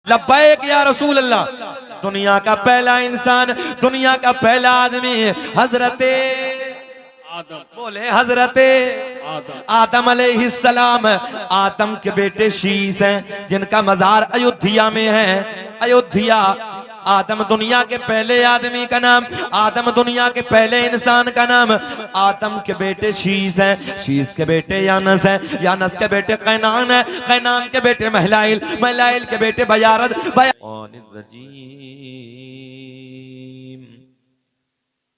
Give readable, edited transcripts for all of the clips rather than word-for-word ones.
लब्बैक या रसूल अल्लाह। दुनिया का पहला इंसान, दुनिया का पहला आदमी हजरते आदम। बोले हजरते आदम अलैहिस्सलाम। आदम के बेटे शीश हैं जिनका मजार अयोध्या में है। अयोध्या। आदम दुनिया के पहले आदमी का नाम, आदम दुनिया के पहले इंसान का नाम। आदम के बेटे शीश हैं, शीश के बेटे यानस हैं, यानस के बेटे कैनान है, कैनान के बेटे महलाइल, महलाइल के बेटे बयारद,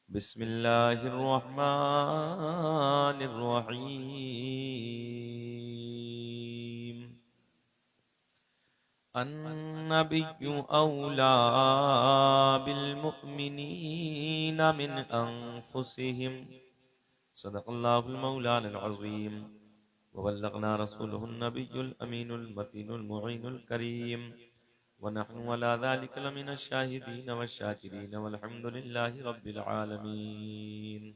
बिस्मिल्लाहिर्रहमानिर्रहीम। अन्नबिय्यु औला बिलमुमिनीना मिन अनफुसिहिम सदक़ल्लाहुल मौलाना अज़ीम व बल्लगना रसूलुहुन नबियुल अमीनुल मतीनुल मुईनुल करीम व नहनु अला ज़ालिका लमिनश शाहिदीन वश्शाकिरीन वल्हम्दुलिल्लाहि रब्बिल आलमीन।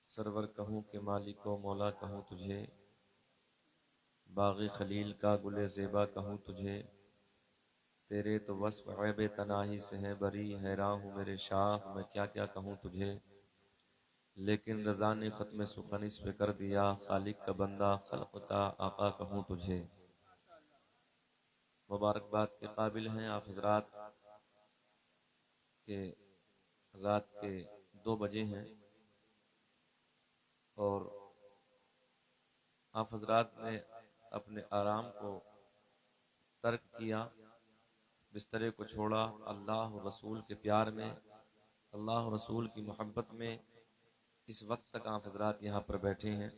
सरवर कहूँ के मालिको मौला कहूँ तुझे, बाग़ी खलील का गुले ज़ेबा कहूँ तुझे। तेरे तो वस्फ़ ऐबे तनाही से है बरी, हैरान हूँ मेरे शाह मैं क्या क्या कहूँ तुझे। लेकिन रज़ा ने ख़त्म सुख़निस पे कर दिया, खालिक का बंदा खल्क़ का आका कहूँ तुझे। मुबारकबाद के काबिल हैं आप हज़रात के रात के 2 बजे हैं और आप हज़रात ने अपने आराम को तर्क किया, बिस्तरे को छोड़ा, अल्लाह रसूल के प्यार में, अल्लाह रसूल की मोहब्बत में इस वक्त तक आप हज़रात यहाँ पर बैठे हैं।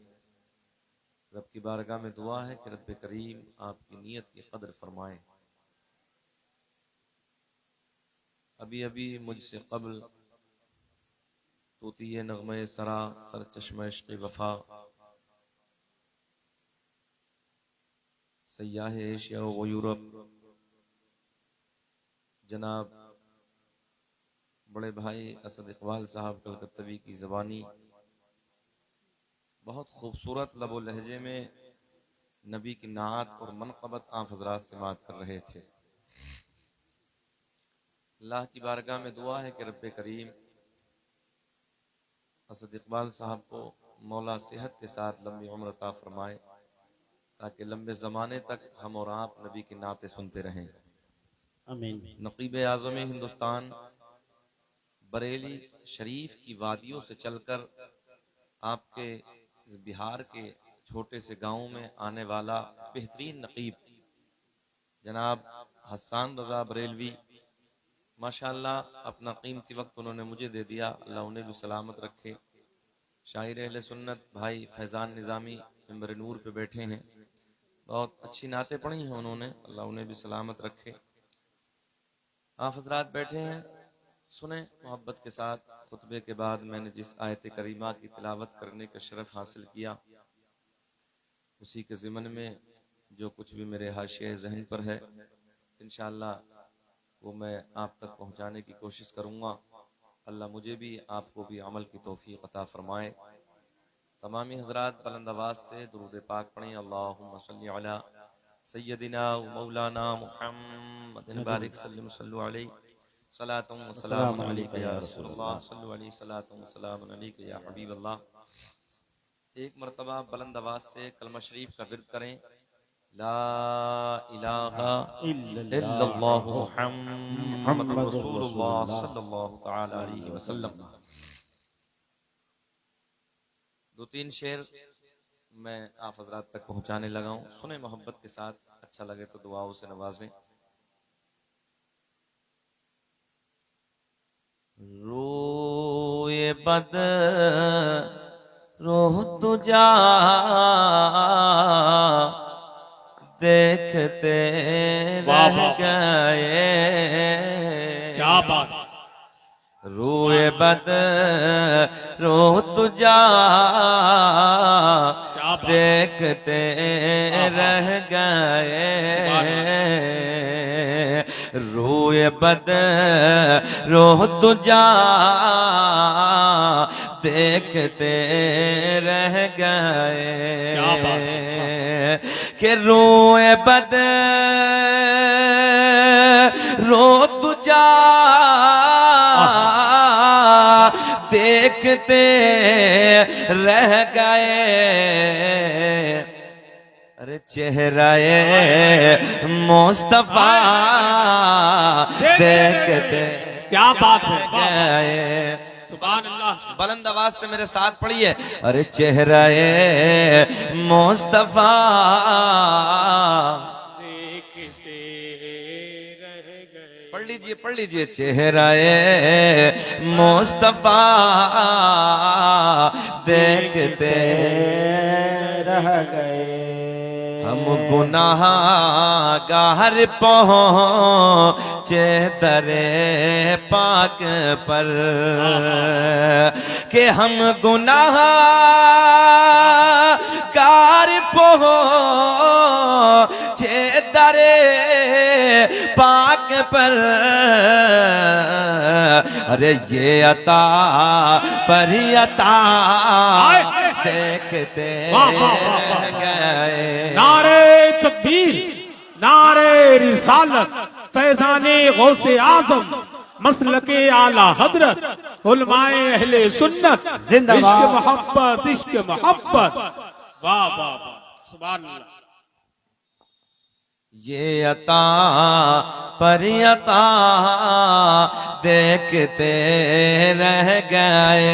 रब की बारगाह में दुआ है कि रब करीम आपकी नीयत की कदर फरमाएं। अभी अभी मुझसे कबल तूतीये नग़मे सरा सर चश्मे इश्क़ वफ़ा सयाह एशिया व यूरोप जनाब बड़े भाई असद इकबाल साहब कलकत्तवी की ज़बानी बहुत खूबसूरत लबो लहजे में नबी की नात और मनक़बत आप हज़रात से बात कर रहे थे। अल्लाह की बारगाह में दुआ है कि रब करीम असद इकबाल साहब को मौला सेहत के साथ लंबी उम्र अता फरमाए ताकि लंबे ज़माने तक हम और आप नबी की नातें सुनते रहें। आमीन। नक़ीब आज़म हिंदुस्तान बरेली शरीफ की वादियों से चलकर आपके बिहार के छोटे से गांव में आने वाला बेहतरीन नक़ीब जनाब हसन रज़ा बरेलवी, माशाअल्लाह अपना कीमती वक्त उन्होंने मुझे दे दिया, अल्लाह उन्हें भी सलामत रखे। शायर अहले सुन्नत भाई फैज़ान निज़ामी मिंबर नूर पे बैठे हैं, बहुत अच्छी नातें पढ़ी हैं उन्होंने, अल्लाह उन्हें भी सलामत रखे। आप हज़रात बैठे हैं, सुने मोहब्बत के साथ। खुतबे के बाद मैंने जिस आयत करीमा की तिलावत करने का शरफ हासिल किया, उसी के ज़िमन में जो कुछ भी मेरे हाशिए ज़हन पर है इंशाअल्लाह वो मैं आप तक पहुँचाने की कोशिश करूँगा। अल्लाह मुझे भी आपको भी अमल की तौफीक अता फरमाए। तमामी हज़रात बुलंद आवाज़ से दुरूद पाक पढ़ें। अल्लाहुम्मा सल्ली अला सय्यदिना व मौलाना मुहम्मदिन बारिक सल्लल्लाहु अलैहि सलातुम व सलामुन अलैका या रसूलल्लाह सल्लल्लाहु अलैहि सलातुम व सलामुन अलैका या हबीबल्लाह। एक मरतबा बुलंद आवाज़ से कलमा शरीफ का विर्द करें, ला इलाहा इल्लल्लाहु मुहम्मदुर रसूलुल्लाह सल्लल्लाहु तआला अलैहि वसल्लम। 2-3 शेर मैं आप हज़रात तक पहुँचाने लगा हूँ, सुने मोहब्बत के साथ, अच्छा लगे तो दुआओं से नवाजें। रोए बद रोह तुझा देखते रह गए, क्या बात। रोए बद रोह तुझा देखते रह गए, रोए बद रोह तुझा देखते रह गए क्या बात कि रोए बद रो तुझा देखते रह गए। अरे चेहराए मुस्तफा देखते क्या बात है, गए। सुभान अल्लाह। बुलंद आवाज से मेरे साथ पढ़िए। अरे चेहराए मुस्तफा देखते रह गए। पढ़ लीजिए चेहराए मुस्तफा देखते रह गए। हम गुनाहगार पहुँचे दरे पाक पर कि हम गुनाहगार पहुँचे दरे पाक पर। अरे ये अता पर अता देखते गए। नारे तकबीर, नारे रिसालत, फैज़ाने गौसे आज़म, मसलके आला हजरत, उलमाए अहले सुन्नत, जिंदाबाद। इश्क मोहब्बत, इश्क मोहब्बत। वाह वाह वाह, सुभान अल्लाह। ये अता पर अता देखते रह गए।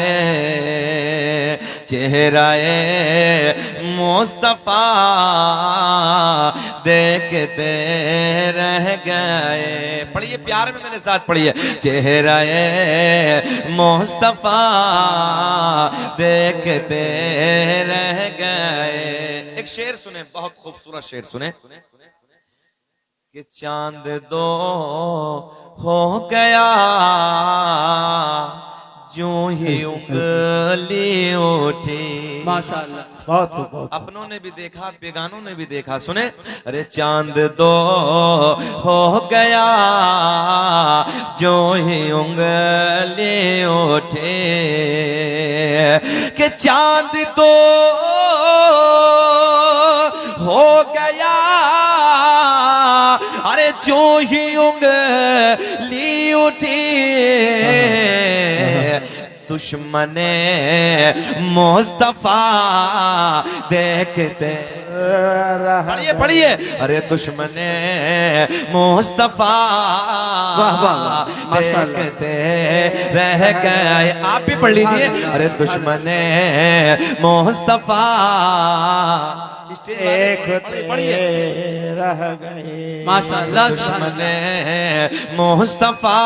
चेहराए मुस्तफा देखते रह गए। पढ़िए प्यार में मेरे साथ पढ़िए। चेहराए मुस्तफा देखते रह गए। एक शेर सुने, बहुत खूबसूरत शेर सुने कि चांद दो हो गया जो ही उंगली उठी। माशाअल्लाह। बहुत बहुत अपनों ने भी देखा, बेगानों ने भी देखा। सुने, अरे चांद दो हो गया जो ही उंगली उठी कि चांद दो हो गया अरे जो ही उंगली उठी दुश्मने मुस्तफा देखते पढ़िए पढ़िए। अरे दुश्मने मुस्तफा देखते रह गए। आप भी पढ़ लीजिए। अरे दुश्मने मुस्तफा देखते रह गए। माशाअल्लाह। दुश्मने मुस्तफा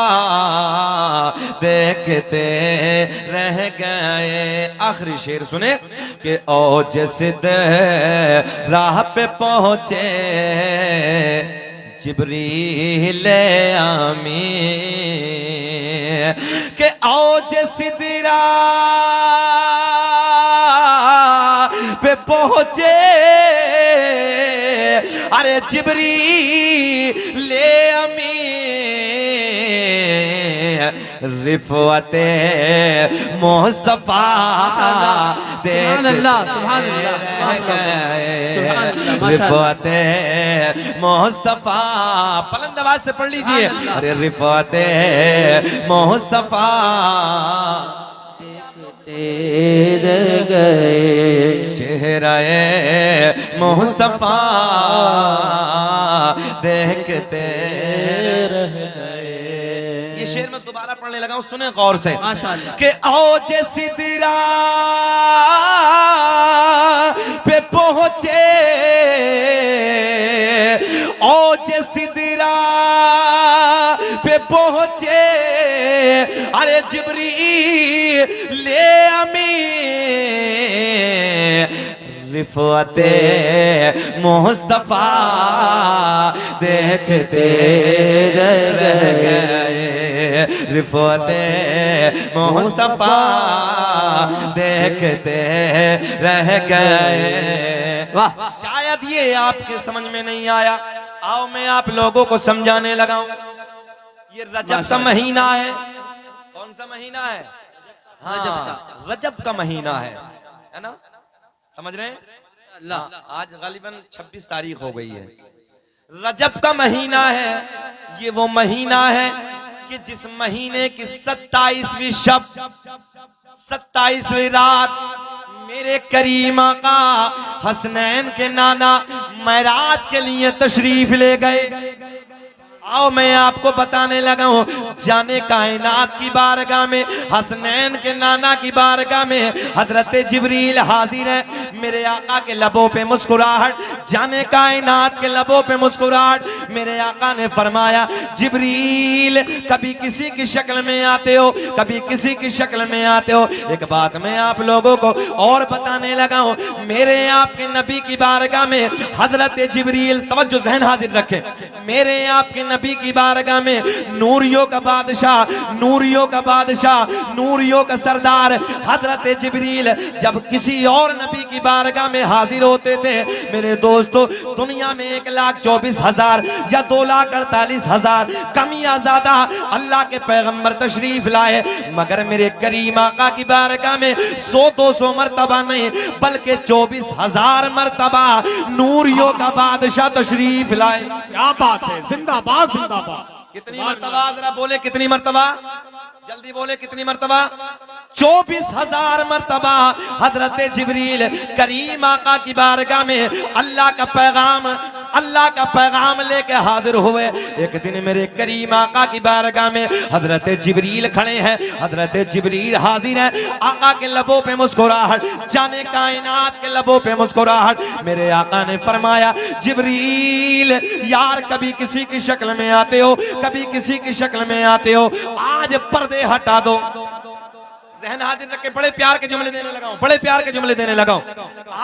देखते रह गए। आखिरी शेर सुने कि औज सिद्ध राह पे पहुंचे जिब्रील आमी के औज सिदरा पे पहुंचे अरे जिब्रील आमी रिफवते मुस्तफा रिफवते मुस्तफा। बुलंद आवाज से पढ़ लीजिए। अरे रिफवते मुस्तफा चेहराए मुस्तफा देखते रह गए। ये शेर मैं दोबारा पढ़ने लगा हूं, सुने गौर से कि औज सिदरा पे पहुंचे औज सिदरा पे पहुंचे अरे जिब्रील अमी रिफवते मुस्तफा देखते रह गए। रिफवते मुस्तफा देखते रह गए। शायद ये आपके समझ में नहीं आया, आओ मैं आप लोगों को समझाने लगा हूं। ये रजब का महीना है। कौन सा महीना है? हाँ, रजब का महीना है ना, समझ रहे हैं? हाँ, आज गालिबन 26 तारीख हो गई है। रजब का महीना है, ये वो महीना है कि जिस महीने की 27वीं शब, 27वीं रात मेरे करीम आका हसनैन के नाना महराज के लिए तशरीफ ले गए। आओ मैं आपको बताने लगा हूँ, जाने कायनात की बारगाह में, हसनैन के नाना की बारगाह में हजरत जिब्रील हाजिर है। मेरे आका के लबों पे मुस्कुराहट, जाने कायनात के लबों पे मुस्कुराहट। मेरे आका ने फरमाया, जिब्रील कभी किसी की शक्ल में आते हो, कभी किसी की शक्ल में आते हो। एक बात मैं आप लोगों को और बताने लगा हूँ, मेरे आपके नबी की बारगाह में हजरत जिब्रील, तवज्जो ज़हन हाजिर रखें, मेरे आपके नबी की बारगाह में नूरियों का बादशाह, नूरियों का बादशाह, नूरियों का सरदार हजरत जिब्रील जब किसी और नबी की बारगाह में हाजिर होते थे, मेरे दोस्तों, दुनिया में 1,24,000 या 2,48,000 कम या ज्यादा अल्लाह के पैगंबर तशरीफ लाए, मगर मेरे करीम आका की बारगाह में 100-200 मरतबा नहीं बल्कि 24,000 मरतबा नूरियों का बादशाह तशरीफ लाए। क्या बात है, जिंदाबाद जिंदाबाद। कितनी मरतबा, जरा बोले कितनी मरतबा, जल्दी बोले कितनी मरतबा? 24,000 मरतबा हजरत जिब्रील करीम आका की बारगाह में अल्लाह का पैगाम लेके हाजिर हुए। एक दिन मेरे करीम आका की बारगाह में हजरत जिब्रील खड़े हैं, हजरत जिब्रील हाजिर है, आका के लबों पे मुस्कुराहट, जाने कायनात के लबों पे मुस्कुराहट। मेरे आका ने फरमाया, जिब्रील यार कभी किसी की शक्ल में आते हो, कभी किसी की शक्ल में आते हो, आज पर्दे हटा दो। ज़हन हाजिर रख के बड़े प्यार के जुमले देने लगा हूं, बड़े प्यार के जुमले देने लगा हूं।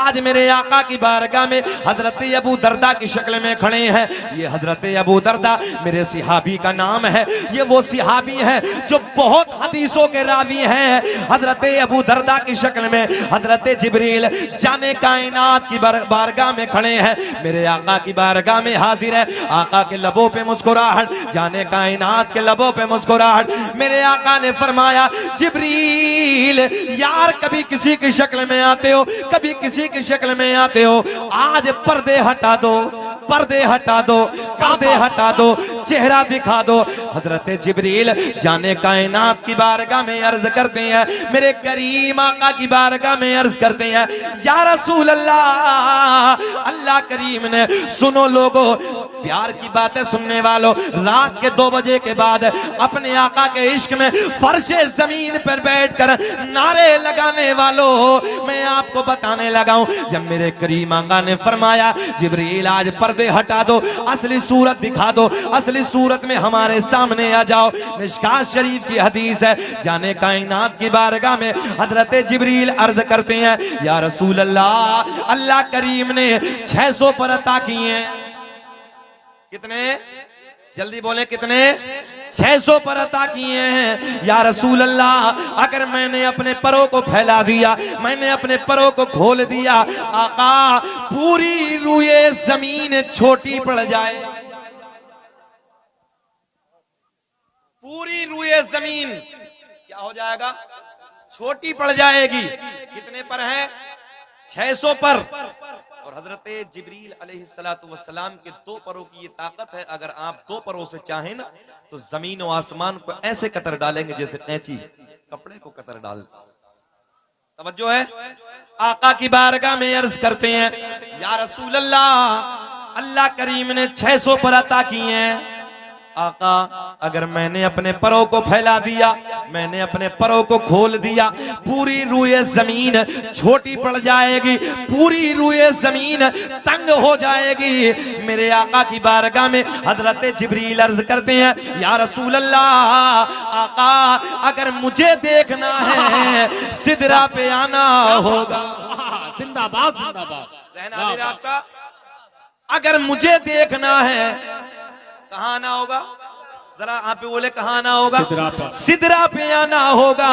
आज मेरे आका की बारगाह में हजरत अबू दरदा की शक्ल में खड़े हैं। ये हजरत अबू दरदा मेरे सिहाबी का नाम है, ये वो सिहाबी है जो बहुत हदीसों के रावी हैं। हजरत अबू दरदा की शक्ल में हजरत जिब्रील जाने कायनात की बारगाह में खड़े हैं, मेरे आका की बारगाह में हाजिर है। आका के लबों पे मुस्कुराहट, जाने कायनात के लबों पे मुस्कुराहट। मेरे आका ने फरमाया, जिब्रील यार कभी किसी की शक्ल में आते हो, कभी किसी की शक्ल में आते हो, आज पर्दे हटा दो, पर्दे हटा दो, पर्दे हटा दो, चेहरा दिखा दो। हजरत जिब्रील जाने कायनात की बारगाह में अर्ज करते हैं, मेरे करीम आका की बारगाह में अर्ज करते हैं, या रसूल अल्लाह, अल्लाह करीम ने, सुनो लोगो, प्यार की बातें सुनने वालों, रात के 2 बजे के बाद अपने आका के इश्क में फर्शे जमीन पर बैठकर नारे लगाने वालों, मैं आपको बताने लगा हूं, जब मेरे करीम आका ने फरमाया, जिब्रील आज पर्दे हटा दो, असली सूरत दिखा दो, असली सूरत में हमारे सामने आ जाओ। मिशकात शरीफ की हदीस है, जाने कायनात की बारगाह में हजरत जिब्रील अर्ज करते हैं, या रसूल अल्लाह, अल्लाह करीम ने 600 पर अता किए। कितने? जल्दी बोले कितने? 600 पर अता किए हैं। या रसूल अल्लाह, अगर मैंने अपने परों को फैला दिया, मैंने अपने परों को खोल दिया, आका पूरी रूए जमीन छोटी पड़ जाए, पूरी रूए जमीन क्या हो जाएगा? छोटी पड़ जाएगी। कितने पर है? 600 पर। और हजरत जिब्रील अलैहिस्सलातु वस्सलाम के 2 परों की ये ताकत है, अगर आप 2 परों से चाहें ना तो जमीन और आसमान को ऐसे कतर डालेंगे जैसे कैंची कपड़े को कतर डाल। तवज्जो है? आका की बारगाह में अर्ज करते हैं, या रसूल अल्लाह, अल्लाह करीम ने 600 पर अता किए हैं। आका अगर मैंने अपने परों को फैला दिया, मैंने अपने परों को खोल दिया, पूरी रूए जमीन छोटी पड़ जाएगी, पूरी रूए जमीन तंग हो जाएगी। मेरे आका की बारगाह में हजरत जिब्रील अर्ज करते हैं, या रसूल अल्लाह, आका अगर मुझे देखना है सिदरा पे आना होगा। जिंदाबाद जिंदाबाद। ज़हन हाजिर है आपका? अगर मुझे देखना है कहाँ आना होगा? जरा आप पे बोले कहाँ आना होगा? सिदरा पर। सिदरा पे आना होगा।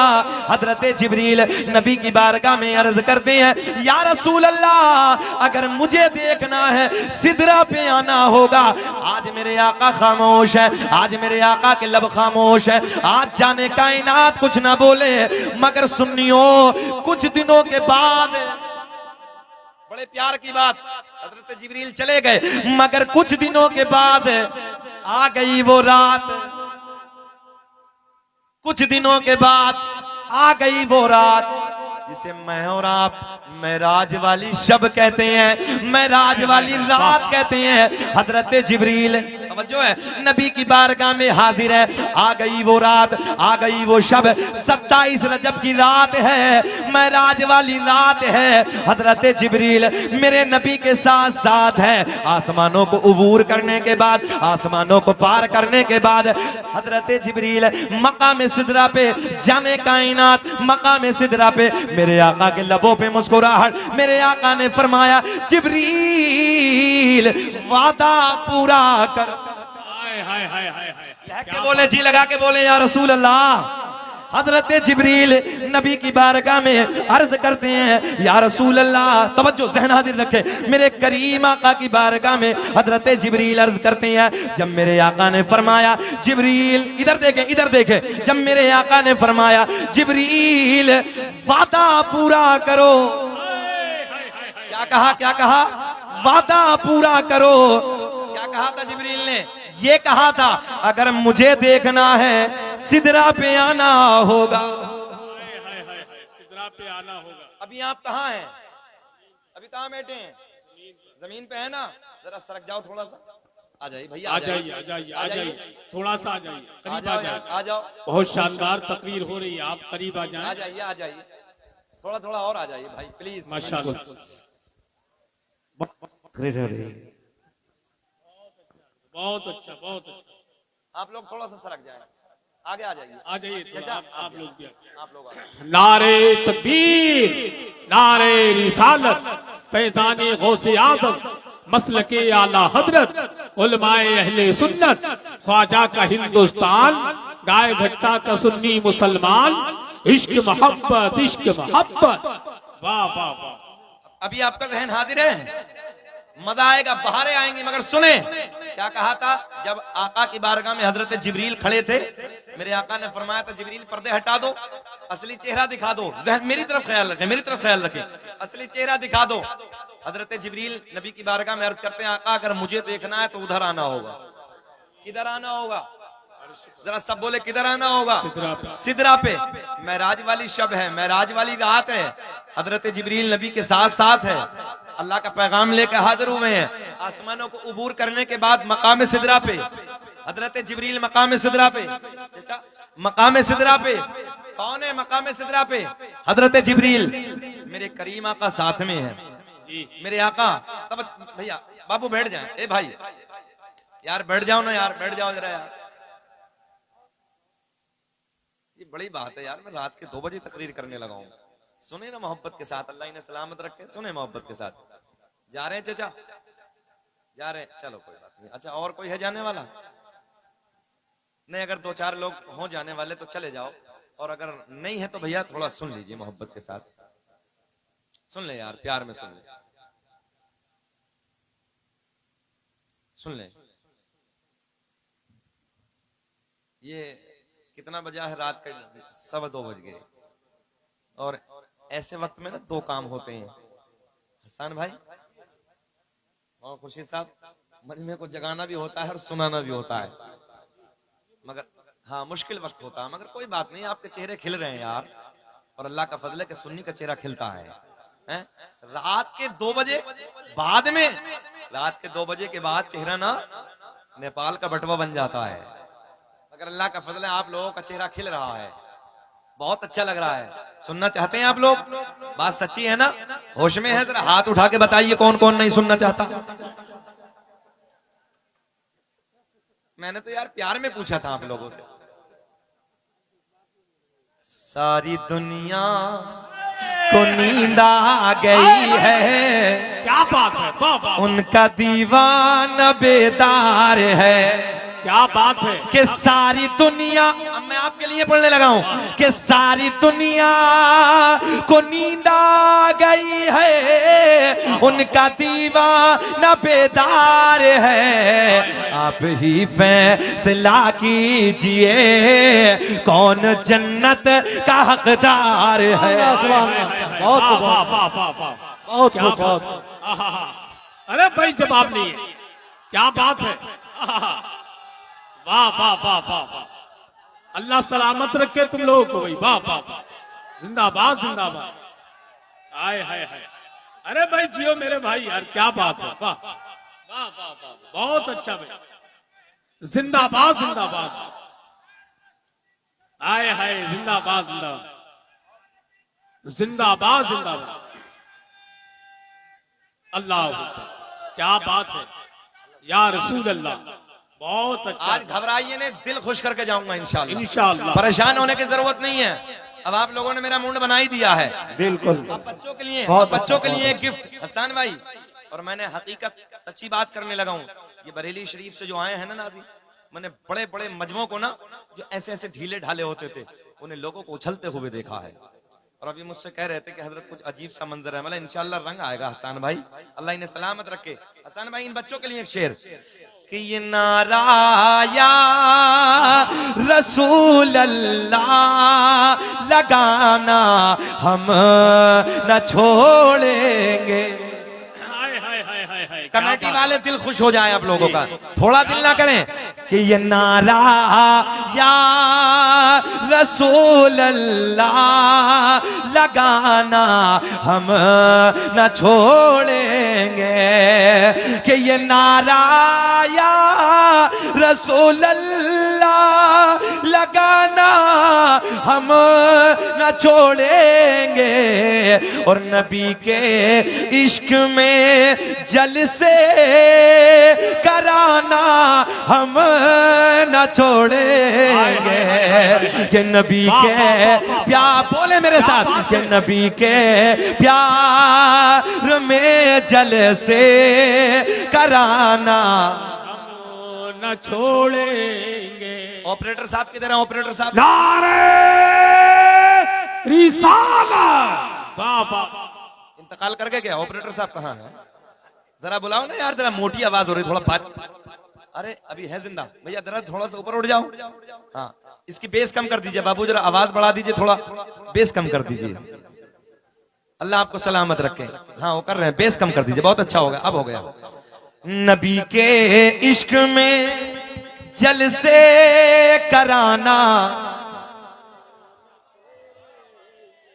हजरत जिब्रील नबी की बारगाह में अर्ज करते हैं, या रसूल अल्लाह, अगर मुझे देखना है सिदरा पे आना होगा। आज मेरे आका खामोश है, आज मेरे आका के लब खामोश है, आज जाने कायनात कुछ ना बोले, मगर सुन्नियों कुछ दिनों के बाद, बड़े प्यार की बात, हजरत जिब्रील चले गए, मगर कुछ दिनों के बाद आ गई वो रात। कुछ दिनों के बाद आ गई वो रात जिसे मैं और आप मेराज वाली शब कहते हैं, मेराज वाली रात कहते हैं। हजरत जिब्रील जो है नबी की बारगाह में हाजिर है। आ गई वो रात, आ गई वो शब, 27 रजब की रात है, मेराज वाली रात है। हजरत जिब्रील मेरे नबी के साथ साथ है। आसमानों को उबूर करने के बाद, आसमानों को पार करने के बाद हजरत जिब्रील मकाम सिदरा पे, जाने कायनात मकाम सिदरा पे, मेरे आका के लबों पे मुस्कुराहट, मेरे आका ने फरमाया, जिब्रील वादा पूरा कर। हाय हाय हाय हाय, लह के बोले, जी लगा के बोले, या रसूल अल्लाह। हजरत जिब्रील नबी की बारगाह में अर्ज करते हैं, या रसूल अल्लाह, तवज्जो ज़हन हाजिर रखे, मेरे करीम आका की बारगाह में हजरत जिब्रील अर्ज करते हैं, जब मेरे आका ने फरमाया, जिब्रील इधर देखे, इधर देखे, जब मेरे आका ने फरमाया, जिब्रील वादा पूरा करो। क्या कहा, क्या कहा? वादा पूरा करो। क्या कहा था जिब्रील ने? ये कहा था, अगर मुझे देखना है सिदरा पे आना होगा। सिदरा पे आना होगा। अभी आप कहाँ हैं? अभी कहाँ बैठे हैं? जमीन पे है ना? जरा सरक जाओ थोड़ा सा। आ जाइए भैया, आ जाइए, आ जाइए, आ जाइए, थोड़ा सा आ जाइए, आ करीब आ जाओ, जाइए। आ जाओ, बहुत शानदार तकरीर हो रही है, आप करीब आ आ जाएं। जाइए, आ जाइए, थोड़ा थोड़ा और आ जाइए भाई प्लीज। माशाल्लाह, बहुत अच्छा, बहुत अच्छा। आप लोग थोड़ा सा सरक जाए, आगे आ जाइए, आ जाइए थोड़ा, आप लोग भी आप लोग आ जाइए। नारे तकबीर, नारे रिसालत, फैज़ाने गौसे आज़म, मसलके आला हजरत, उलमाए अहले सुन्नत, ख्वाजा का हिंदुस्तान, गाय भट्टा का सुन्नी मुसलमान, इश्क मोहब्बत, इश्क मोहब्बत। वाह वाह वाह। अभी आपका जहन हाजिर है, मजा आएगा, बहारें आएंगी, मगर सुने क्या कहा था? जब आका की बारगाह में हजरत जिब्रील खड़े थे, मेरे आका ने फरमाया था, जिब्रील पर्दे हटा दो, असली चेहरा दिखा दो। जहन मेरी तरफ ख्याल रखें, मेरी तरफ ख्याल रखें, असली चेहरा दिखा दो। हजरत जिब्रील नबी की बारगाह में अर्ज करते हैं, आका अगर मुझे देखना है तो उधर आना होगा। किधर आना होगा? जरा सब बोले, किधर आना होगा? सिदरा पे। मेराज वाली शब है, मेराज वाली रात है। हजरत जिब्रील नबी के साथ साथ है, अल्लाह का पैगाम लेकर हाजिर हुए हैं। आसमानों को उबूर करने के बाद मकाम सिदरा पे हजरत जिब्रील, मकाम सिदरा पे, मकाम सिदरा पे कौन है? मकाम सिदरा पे हजरत जिब्रील, मेरे करीम आका साथ में है। मेरे आका, तब भैया बाबू बैठ जाए, ए भाई यार बैठ जाओ ना यार, बैठ जाओ जरा यार, ये बड़ी बात है यार, मैं रात के 2 बजे तकरीर करने लगा हूँ। सुने ना मोहब्बत के साथ, अल्लाह इन्हें सलामत रखे, सुने मोहब्बत के साथ। जा रहे हैं चाचा? जा रहे हैं, चलो कोई बात नहीं। अच्छा, और कोई है जाने वाला? नहीं, अगर 2-4 लोग हो जाने वाले तो चले जाओ, और अगर नहीं है तो भैया थोड़ा सुन लीजिए मोहब्बत के साथ, सुन ले यार, प्यार में सुन ले, सुन ले। ये कितना बजा है? रात का 2:15 बज गए, और ऐसे वक्त में ना 2 काम होते हैं हसन भाई और खुशी साहब, मजमे को जगाना भी होता है और सुनाना भी होता है, मगर हाँ मुश्किल वक्त होता है, मगर कोई बात नहीं, आपके चेहरे खिल रहे हैं यार, और अल्लाह का फजल है कि सुन्नी का चेहरा खिलता है। रात के 2 बजे बाद में, रात के 2 बजे के बाद चेहरा ना नेपाल का बटवा बन जाता है, मगर अल्लाह का फजल है आप लोगों का चेहरा खिल रहा है, बहुत अच्छा लग रहा है। सुनना चाहते हैं आप लोग? बात सच्ची है ना? होश में है? जरा हाथ उठा के बताइए कौन कौन नहीं सुनना चाहता। मैंने तो यार प्यार में पूछा था आप लोगों से। सारी दुनिया को नींद आ गई है, क्या बात है, वाह वाह। उनका दीवाना बेदार है। क्या बात है। कि सारी दुनिया, अब मैं आपके लिए पढ़ने लगा हूं, कि सारी दुनिया को नींद आ गई है, उनका दीवाना बेदार है। आप ही फैसला कीजिए कौन जन्नत का हकदार है। बहुत वाह, बहुत वाह, वाह, वाह, वाह। बहुत क्या बहुत बात। आहा, अरे भाई जवाब नहीं है, क्या बात है। आहा, वाह वाह वाह वाह वाह। अल्लाह सलामत रखे तुम लोगों को भाई। वाह वाह वाह, जिंदाबाद जिंदाबाद। हाय हाय हाय। अरे भाई जियो मेरे भाई यार, क्या बात है। वाह वाह वाह वाह, बहुत अच्छा भाई, जिंदाबाद जिंदाबाद। हाय हाय, जिंदाबाद जिंदाबाद जिंदाबाद जिंदाबाद। अल्लाह अकबर, क्या बात है या रसूल अल्लाह। बहुत अच्छा। आज घबराइए नहीं, दिल खुश करके जाऊंगा इंशाल्लाह। इंशाअल्लाह। परेशान होने की जरूरत नहीं है। अब आप लोगों ने मेरा मूड बना ही दिया है। बिल्कुल अब बच्चों के लिए, बहुत अब बच्चों अच्छा, के लिए बहुत एक गिफ्ट हसन भाई। और मैंने हकीकत सच्ची बात करने लगा हूँ। ये बरेली शरीफ से जो आए हैं ना नाजी, मैंने बड़े बड़े मजमों को ना, जो ऐसे ऐसे ढीले ढाले होते थे, उन्हें लोगों को उछलते हुए देखा है। और अभी मुझसे कह रहे थे कि हजरत कुछ अजीब सा मंजर है। मतलब इंशाल्लाह रंग आएगा हसन भाई, अल्लाह इन्हें सलामत रखे। हसन भाई, इन बच्चों के लिए एक शेर कि ये नारा या रसूल अल्लाह लगाना हम न छोड़ेंगे। हाय हाय हाय हाय हाय। कमेटी वाले दिल खुश हो जाए आप लोगों का, थोड़ा दिल ना करें कि ये नारा या रसूल अल्लाह लगाना हम न छोड़ेंगे, कि ये नारा या रसूल अल्लाह लगाना हम न छोड़ेंगे, और नबी के इश्क में जलसे कराना हम न छोड़ेंगे, कि नबी के प्यार, बोले मेरे साथ, कि नबी के प्यार में जलसे कराना न छोड़ेंगे। ऑपरेटर साहब किधर हैं? ऑपरेटर साहब, नारे रिसालत। वाह वाह। इंतकाल कर गए क्या? ऑपरेटर साहब कहाँ हैं? जरा बुलाओ ना यार, जरा मोटी आवाज हो रही, थोड़ा बात। अरे अभी है जिंदा भैया, जरा थोड़ा सा ऊपर उठ जाओ। हाँ, इसकी बेस कम कर दीजिए बाबू, जरा आवाज बढ़ा दीजिए, थोड़ा बेस कम कर दीजिए। अल्लाह आपको सलामत रखे। हाँ वो कर रहे हैं, बेस कम कर दीजिए, बहुत अच्छा हो गया, अब हो गया। नबी के इश्क में जलसे कराना।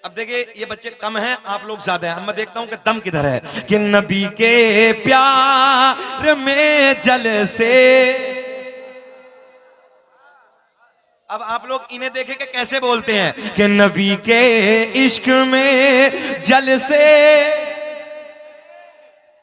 अब देखिए ये बच्चे कम हैं, आप लोग ज्यादा हैं। अब मैं देखता हूं कि दम किधर है, कि नबी के प्यार में जलसे। अब आप लोग इन्हें देखें कि कैसे बोलते हैं, कि नबी के इश्क में जलसे।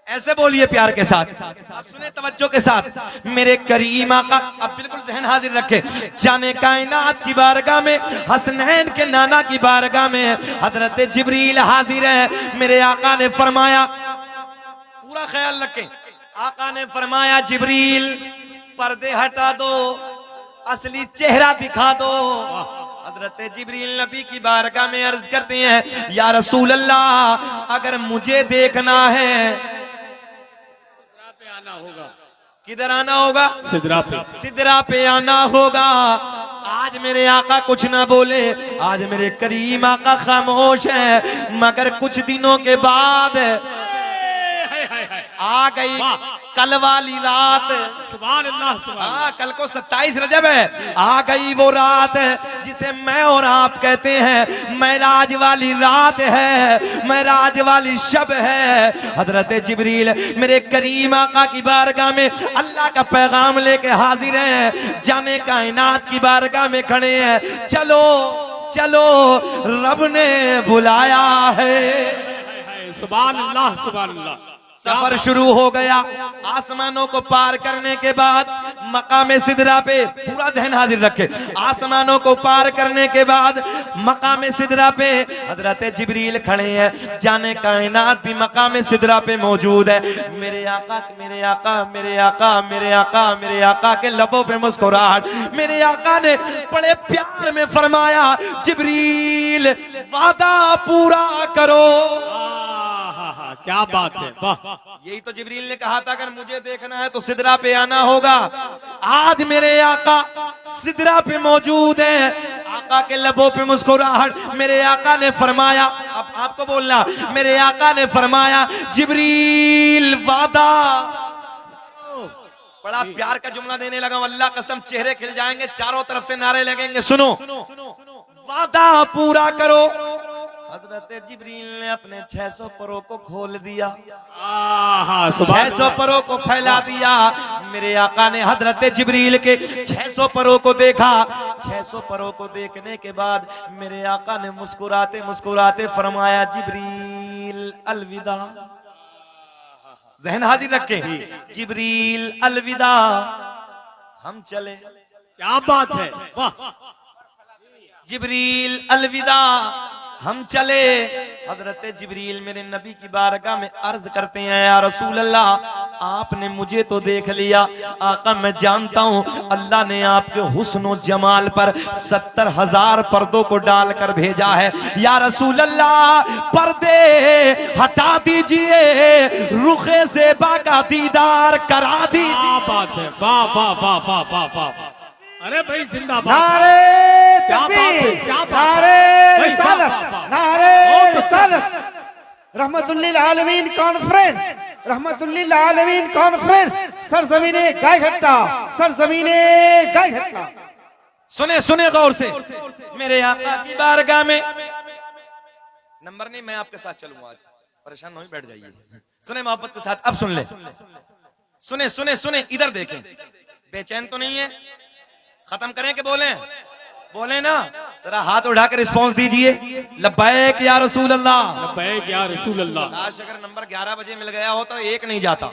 ऐसे बोलिए प्यार के साथ। आप सुने तवज्जो के साथ मेरे करीम आका। अब बिल्कुल जहन हाजिर रखे, जाने कायनात की बारगाह में, हसनैन के नाना की बारगाह में हजरत जिब्रील हाजिर है। मेरे आका ने फरमाया, पूरा ख्याल रखें, आका ने फरमाया जिब्रील पर्दे हटा दो, असली चेहरा दिखा दो। हजरत जिब्रील नबी की बारगाह में अर्ज करते हैं, या रसूल अल्लाह अगर मुझे देखना है, आना होगा, किधर आना होगा? सिदरा पे। सिदरा पे आना होगा। आज मेरे आका कुछ ना बोले, आज मेरे करीम आका खामोश है, मगर कुछ दिनों के बाद आ गई कल वाली रात। सुभान अल्लाह, सुभान। हाँ, कल को 27 रजब है। आ गई वो रात जिसे मैं और आप कहते हैं महराज वाली रात है, महराज वाली शब है। हजरत जिब्रील मेरे करीम आका की बारगाह में अल्लाह का पैगाम लेके हाजिर हैं, जाने कायनात की बारगाह में खड़े हैं। चलो चलो रब ने बुलाया है। सुभान अल्लाह, सुभान अल्लाह। सफर शुरू हो गया। आसमानों को पार करने के बाद मकाम सिदरा पे, पूरा ध्यान हाजिर रखे, आसमानों को पार करने के बाद मकाम सिदरा पे हजरत जिब्रील खड़े हैं। जाने कायनात भी मकाम सिदरा पे मौजूद है। मेरे आका मेरे आका मेरे आका मेरे आका मेरे आका के लबों पे मुस्कुराहट। मेरे आका ने बड़े प्यार में फरमाया, जिब्रील वादा पूरा करो। क्या बात है, वाह। यही तो जिब्रील ने कहा था, अगर मुझे देखना है तो सिदरा पे आना होगा। आज मेरे आका सिदरा पे मौजूद है। आका के लबों पे मुस्कुराहट। मेरे आका ने फरमाया, अब आपको बोलना, मेरे आका ने फरमाया, जिब्रील वादा। बड़ा प्यार का जुमला देने लगा, अल्लाह कसम चेहरे खिल जाएंगे, चारों तरफ से नारे लगेंगे। सुनो, वादा पूरा करो। हजरत जिब्रील ने अपने 600 परों को खोल दिया, 600 परों को फैला दिया। मेरे आका ने हजरत जिब्रील के 600 परों को देखा। 600 परों को देखने के बाद मेरे आका ने मुस्कुराते मुस्कुराते फरमाया, जिब्रील अलविदा। ज़हन हाजिर रखे, जिब्रील अलविदा, हम चले। क्या बात है, वाह। जिब्रील अलविदा, हम चले। हजरत जिब्रील मेरे नबी की बारगाह में अर्ज करते हैं, या रसूल अल्लाह, आपने मुझे तो देख लिया, आका मैं जानता हूँ अल्लाह ने आपके हुस्न जमाल पर 70,000 पर्दों को डालकर भेजा है। या रसूल अल्लाह, पर्दे हटा दीजिए, रुखे ज़ेबा का दीदार करा दीजिए। क्या बात है, वाह वाह वाह वाह वाह वाह। अरे भाई जिंदाबाद, नारे क्या बात है, तकबीर, क्या बात है। नारे भाई, वाह, रिसालत, वाह, वाह। नारे रिसालत, रहमतुल्लिल आलमीन कॉन्फ्रेंस, रहमतुल्लिल आलमीन कॉन्फ्रेंस, सरजमीने गायघट्टा, सरजमीने गायघट्टा। सुने सुने गौर से, मेरे आका की बारगाह में नंबर नहीं, मैं आपके साथ चलूंगा आज, परेशान नहीं, बैठ जाइए। सुने मोहब्बत के साथ, अब सुन ले, सुने सुने सुने, इधर देखें, बेचैन तो नहीं है? खत्म करें कि बोले? बोले ना, जरा हाथ उठा कर रिस्पॉन्स दीजिए, लब्बैक या रसूल अल्लाह। लब्बैक या रसूल अल्लाह। काश अगर नंबर 11 बजे मिल गया हो तो एक नहीं जाता।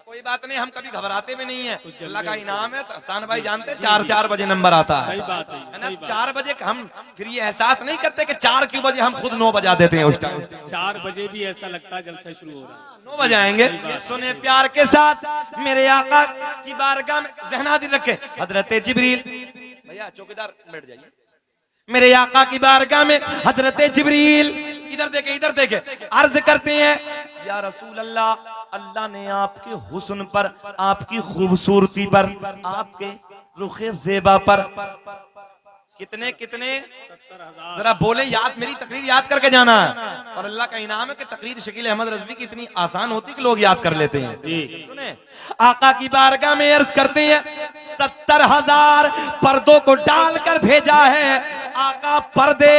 कोई बात नहीं, हम कभी घबराते भी नहीं है, अल्लाह का इनाम है। हसन भाई जानते हैं 4 बजे नंबर आता है, सही बात है, है ना? सही बात। 4 बजे हम फिर ये एहसास नहीं करते कि 4 क्यों बजे, हम खुद 9 बजा देते हैं उस टाइम। 4 बजे भी ऐसा लगता है जलसा शुरू हो रहा है। 9 बजाएंगे। सुने प्यार के साथ, मेरे आका की बारगाह में ज़हन हाजिर रखे, हजरत जिब्रील, भैया चौकीदार बैठ जाइए, मेरे आका की बारगाह में हजरत जिब्रील, इधर देखे इधर देखे, अर्ज करते हैं, या रसूल अल्लाह, अल्लाह ने आपके हुस्न पर, आपकी खूबसूरती पर, आपके रुखे ज़ेबा पर कितने कितने, जरा बोले, याद, मेरी तकरीर याद करके जाना है। और अल्लाह का इनाम है कि तकरीर शकील अहमद रज़वी की इतनी आसान होती कि लोग याद कर लेते हैं। सुने, आका की बारगाह में अर्ज करते हैं, 70,000 पर्दों को डालकर भेजा है। आका पर्दे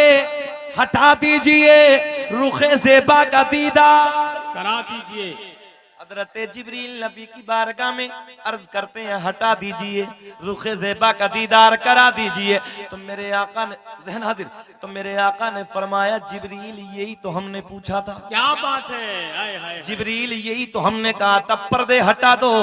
हटा दीजिए, रुखे ज़ेबा का दीदार करा दीजिए। हजरत जिब्रील नबी की बारगाह में अर्ज करते हैं, हटा दीजिए, रुखे ज़ेबा का दीदार करा दीजिए। तो मेरे आका ने, ज़हन हाजिर, तो मेरे आका ने फरमाया, जिब्रील यही तो हमने पूछा था। क्या बात है, हाय हाय। जिब्रील यही तो हमने कहा था, पर्दे हटा दो,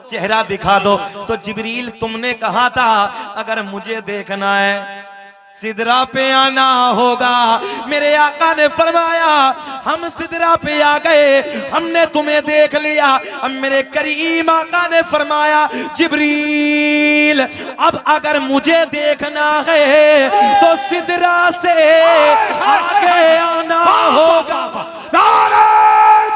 चेहरा दिखा दो। तो जिब्रील तुमने कहा था अगर मुझे देखना है सिदरा पे आना होगा। मेरे आका ने फरमाया, हम सिदरा पे आ गए, हमने तुम्हें देख लिया। अब मेरे करीम आका ने फरमाया, जिब्रील अब अगर मुझे देखना है तो सिदरा से आगे आना होगा। नारे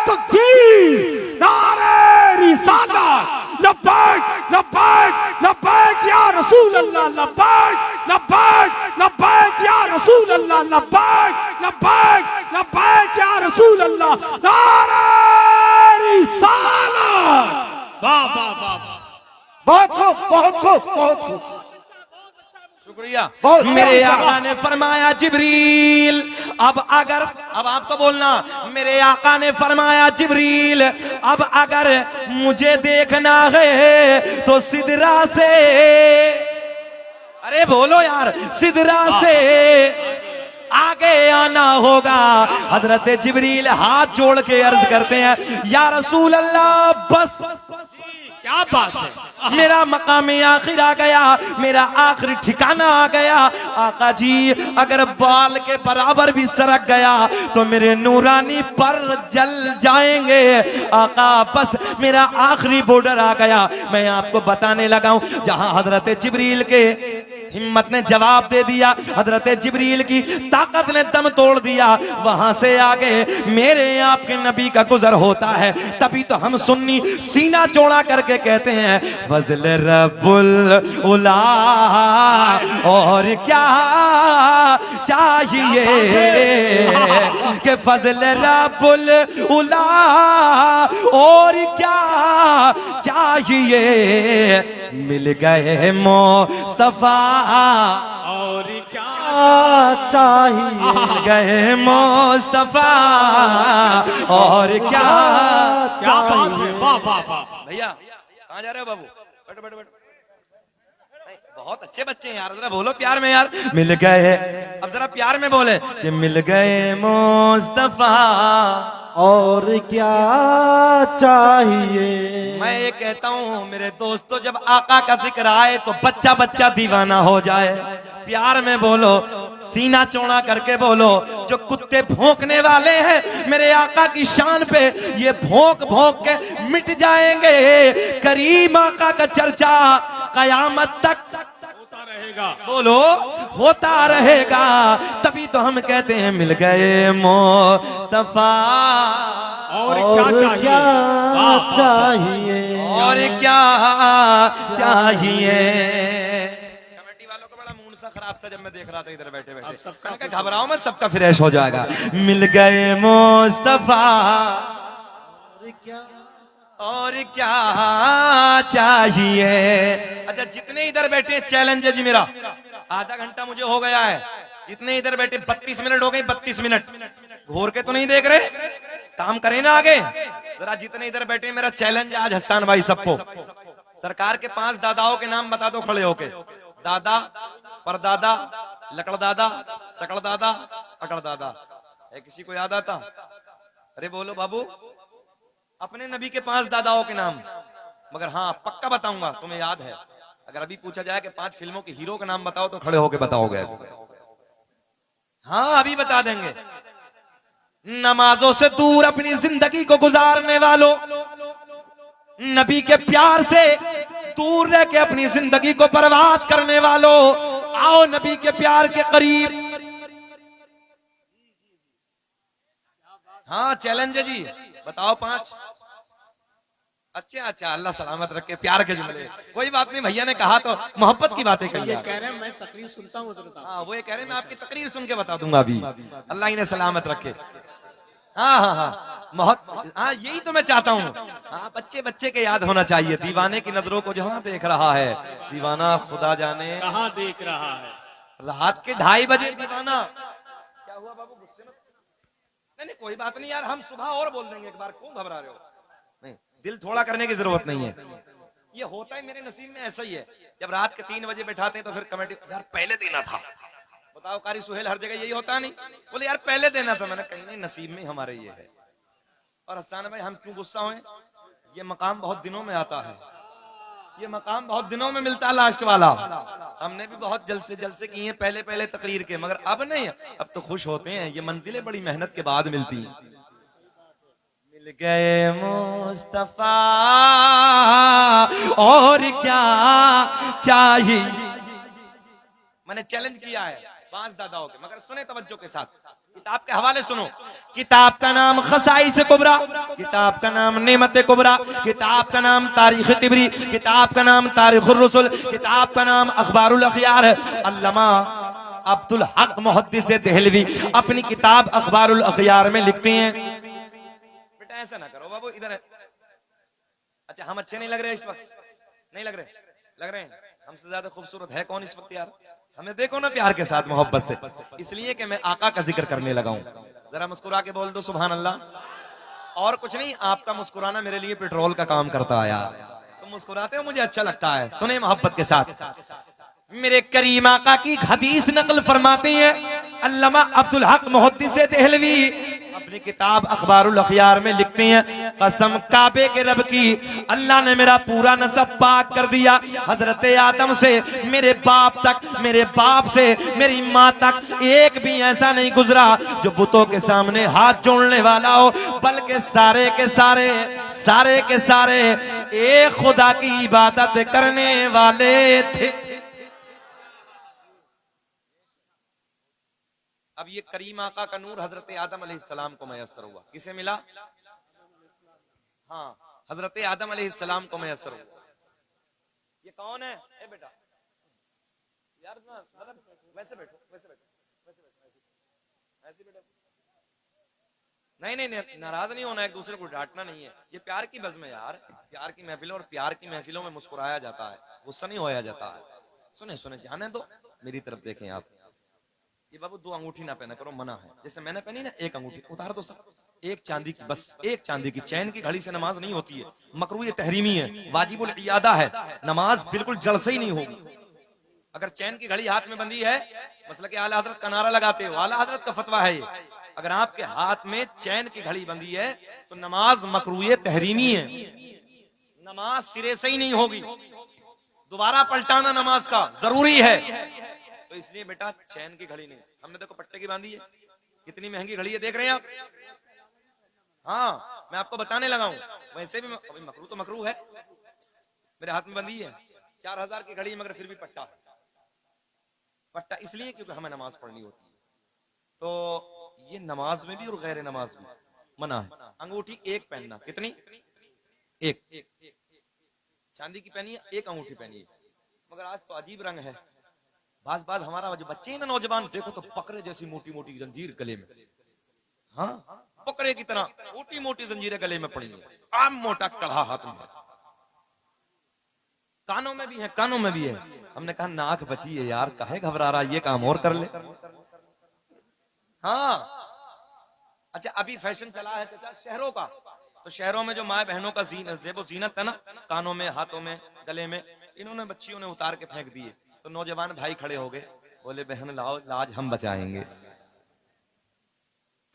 तकबीर, नारे रिसालत, लब्बैक लब्बैक लब्बैक या रसूल अल्लाह, लब्बैक लब्बैक लब्बैक या रसूल अल्लाह, लब्बैक लब्बैक लब्बैक या रसूल अल्लाह। नारे रिसालत, वाह वाह वाह। बहुत खूब, बहुत खूब, बहुत खूब। शुक्रिया। बहुत मेरे बहुत आका ने फरमाया, जिब्रील अब अगर, अब आपको बोलना, मेरे आका ने फरमाया, जिब्रील अब अगर मुझे देखना है तो सिदरा से, अरे बोलो यार, सिदरा से आगे आना होगा। हजरत जिब्रील हाथ जोड़ के अर्ज करते हैं, या रसूल अल्लाह बस, क्या बात है, मेरा मकाम आखिर आ गया, मेरा आखिरी ठिकाना आ गया। आका जी अगर बाल के बराबर भी सरक गया तो मेरे नूरानी पर जल जाएंगे। आका बस मेरा आखिरी बॉर्डर आ गया। मैं आपको बताने लगा हूं, जहां हजरत जिब्रील के हिम्मत ने जवाब दे दिया, हजरत जिब्रील की ताकत ने दम तोड़ दिया, वहां से आगे मेरे आपके नबी का गुजर होता है। तभी तो हम सुन्नी सीना चौड़ा करके कहते हैं, फजल रब्बुल उला और क्या चाहिए, कि फजल रब्बुल उला और क्या चाहिए, मिल गए मुस्तफा और क्या चाहिए, मिल गए मुस्तफा और क्या। क्या बात है, वाह वाह वाह। भैया कहाँ जा रहे हो बाबू, बैठो बैठो बैठो। नहीं, बहुत अच्छे बच्चे हैं यार, जरा बोलो प्यार में यार। मिल गए, अब जरा प्यार में बोले कि मिल गए मुस्तफा और क्या चाहिए। मैं ये कहता हूँ मेरे दोस्तों, जब आका का जिक्र आए तो बच्चा बच्चा दीवाना हो जाए। प्यार में बोलो, सीना चौड़ा करके बोलो। जो कुत्ते भौंकने वाले हैं मेरे आका की शान पे, ये भौंक भौंक के मिट जाएंगे। करीम आका का चर्चा कयामत तक होता रहेगा, बोलो होता रहेगा। तभी तो हम कहते हैं मिल गए मुस्तफा और क्या चाहिए, वाह, वाह, वाह। चाहिए, और क्या चाहिए। कमेटी वालों का बड़ा मूड सा खराब था जब मैं देख रहा था इधर बैठे बैठे। मैंने कहा घबराओ मत, सबका फ्रेश हो जाएगा। मिल गए मुस्तफा और क्या चाहिए। अच्छा जितने इधर बैठे चैलेंज है जी मेरा, आधा घंटा मुझे हो गया है। जितने इधर बैठे 32 मिनट हो गए, 32 मिनट घोर के तो नहीं देख रहे, काम करें ना आगे जरा। जितने इधर बैठे मेरा चैलेंज आज हसन भाई सबको, सरकार के 5 दादाओं के नाम बता दो खड़े होके। दादा, परदादा, लकड़ दादा, सकड़ दादा, अकड़ दादा। है किसी को याद आता? अरे बोलो बाबू, अपने नबी के 5 दादाओं के नाम। मगर हाँ पक्का बताऊंगा, तुम्हें याद है। अगर अभी पूछा जाए कि 5 फिल्मों के हीरो का नाम बताओ तो खड़े होके बताओगे। हाँ अभी बता देंगे। नमाजों से दूर अपनी जिंदगी को गुजारने वालों, नबी के प्यार से दूर रह के अपनी जिंदगी को बर्बाद करने वालों, आओ नबी के प्यार के करीब। हाँ चैलेंज है जी, बताओ 5। अच्छा अच्छा, अल्लाह सलामत रखे। प्यार के जुमले, कोई बात नहीं, भैया ने कहा तो मोहब्बत की बातें कही। कह रहे हैं मैं तकरीर सुनता हूँ, हाँ वो ये कह रहे हैं मैं आपकी तकरीर सुन के बता दूंगा अभी। अल्लाह इन्हें सलामत रखे। हाँ हाँ हाँ बहुत, हाँ यही तो मैं चाहता हूँ। हाँ बच्चे बच्चे के याद होना चाहिए। दीवाने की नजरों को जहाँ देख रहा है दीवाना, खुदा जाने कहाँ देख रहा है। रात के 2:30 बजे दीवाना। क्या हुआ बाबू, गुस्से में? नहीं कोई बात नहीं यार, हम सुबह और बोल देंगे एक बार, क्यों घबरा रहे हो? नहीं दिल थोड़ा करने की जरूरत नहीं है। ये होता है मेरे नसीब में, ऐसा ही है। जब रात के 3 बजे बैठाते हैं तो फिर कमेटी, यार पहले देना था। बताओ कारी सुहेल, हर जगह यही होता नहीं? बोले यार पहले देना था। मैंने कहीं नहीं, नसीब में हमारे ये है। और हसन भाई हम क्यों गुस्सा हुए? ये मकाम बहुत दिनों में आता है, ये मकाम बहुत दिनों में मिलता है लास्ट वाला। हमने भी बहुत जलसे किए हैं पहले पहले तकरीर के, मगर अब नहीं। अब तो खुश होते हैं, ये मंजिलें बड़ी मेहनत के बाद मिलती हैं। मिल गए मुस्तफा और क्या चाहिए। मैंने चैलेंज किया है 5 दादाओं के, मगर सुने तवज्जो के साथ, किताब के हवाले सुनो। किताब का नाम खसाइस कुबरा, किताब का नाम नेमत कुबरा, किताब का नाम तारीख तिबरी, किताब का नाम तारीखुर रसूल, किताब का नाम अखबारुल अखयार है। अल्लामा अब्दुल हक मुहद्दिस देहलवी अपनी किताब अखबारुल अखयार में लिखते हैं। बेटा ऐसा ना करो बाबू, इधर। अच्छा हम अच्छे नहीं लग रहे इस वक्त? नहीं लग रहे? लग रहे हैं। हमसे ज्यादा खूबसूरत है कौन इस वक्त यार? हमें देखो ना प्यार के साथ, मोहब्बत से। इसलिए कि मैं आका का जिक्र करने लगा हूं। जरा मुस्कुरा के बोल दो सुभान अल्लाह। और कुछ नहीं, आपका मुस्कुराना मेरे लिए पेट्रोल का काम करता है यार। तुम मुस्कुराते हो, मुझे अच्छा लगता है। सुने मोहब्बत के साथ, मेरे करीम आका की हदीस नकल फरमाते हैं, अल्लामा अब्दुल हक मुहद्दिस देहलवी अपनी किताब अखबारुल अखयार में लिखते हैं, कसम काबे के रब की, अल्लाह ने मेरा पूरा नसब पाक कर दिया। हजरत आदम से मेरे बाप तक, मेरे बाप से मेरी माँ तक एक भी ऐसा नहीं गुजरा जो बुतों के सामने हाथ जोड़ने वाला हो, बल्कि सारे के सारे, सारे के सारे एक खुदा की इबादत करने वाले थे। अब ये करीम आका का नूर हजरत आदम अलैहिस्सलाम को मैसर हुआ। किसे मिला? हाँ, हजरत आदम अलैहिस्सलाम को मैसर हुआ। ये कौन है? ए बेटा यार, वैसे बैठो, वैसे बैठो, वैसे बैठो, ऐसे बैठो। नहीं नहीं नहीं, नाराज नहीं होना, एक दूसरे को डांटना नहीं है। ये प्यार की बज़्म है यार, प्यार की महफिलों और प्यार की महफिलों में मुस्कुराया जाता है, गुस्सा नहीं होया जाता है। सुने सुने, जाने दो, मेरी तरफ देखें आप। ये बाबू दो अंगूठी ना पहना करो, मना है। जैसे मैंने पहनी ना, एक अंगूठी उतार दो सब, एक चांदी की, बस एक चांदी की। चैन की घड़ी से नमाज नहीं होती है, मकरूह तहरीमी है, वाजिबुल इयादा है, नमाज बिल्कुल जड़ से ही नहीं होगी। अगर चैन की घड़ी हाथ में बंधी है, मसला के आला हजरत का नारा लगाते हो, आला हजरत का फतवा है ये, अगर आपके हाथ में चैन की घड़ी बंधी है तो नमाज मकरूह तहरीमी है, नमाज सिरे से ही नहीं होगी, दोबारा पलटाना नमाज का जरूरी है। तो इसलिए बेटा चैन की घड़ी नहीं, हमने देखो पट्टे की बांधी है, कितनी महंगी घड़ी है, देख रहे हैं आप। हाँ, मैं आपको बताने लगा हूं, वैसे भी अभी मकरू तो मकरू है, मेरे हाथ में बंधी है 4000 की घड़ी, मगर फिर भी पट्टा, पट्टा इसलिए क्योंकि हमें नमाज पढ़नी होती है। तो ये नमाज में भी और गैर नमाज में मना है। अंगूठी एक पहनना, कितनी? एक। चांदी की पहनी है, एक अंगूठी पहनी है। मगर आज तो अजीब रंग है, बाज बाज हमारा जो बच्चे हैं ना, नौजवान, देखो तो बकरे जैसी मोटी मोटी जंजीर गले में, हाँ बकरे की तरह मोटी मोटी जंजीरें गले में पड़ी है, आम मोटा कड़ा हाथ में, कानों में भी है, कानों में भी है। हमने कहा नाक बची है यार, काहे घबरा रहा, ये काम और कर ले। हाँ अच्छा, अभी फैशन चला है चाचा शहरों का, तो शहरों में जो माए बहनों का ज़ेबो ज़ीनत है ना, कानों में, हाथों में, गले में, इन्होंने बच्चियों ने उतार के फेंक दिए। तो नौजवान भाई खड़े हो गए, बोले बहन लाओ, लाज हम बचाएंगे।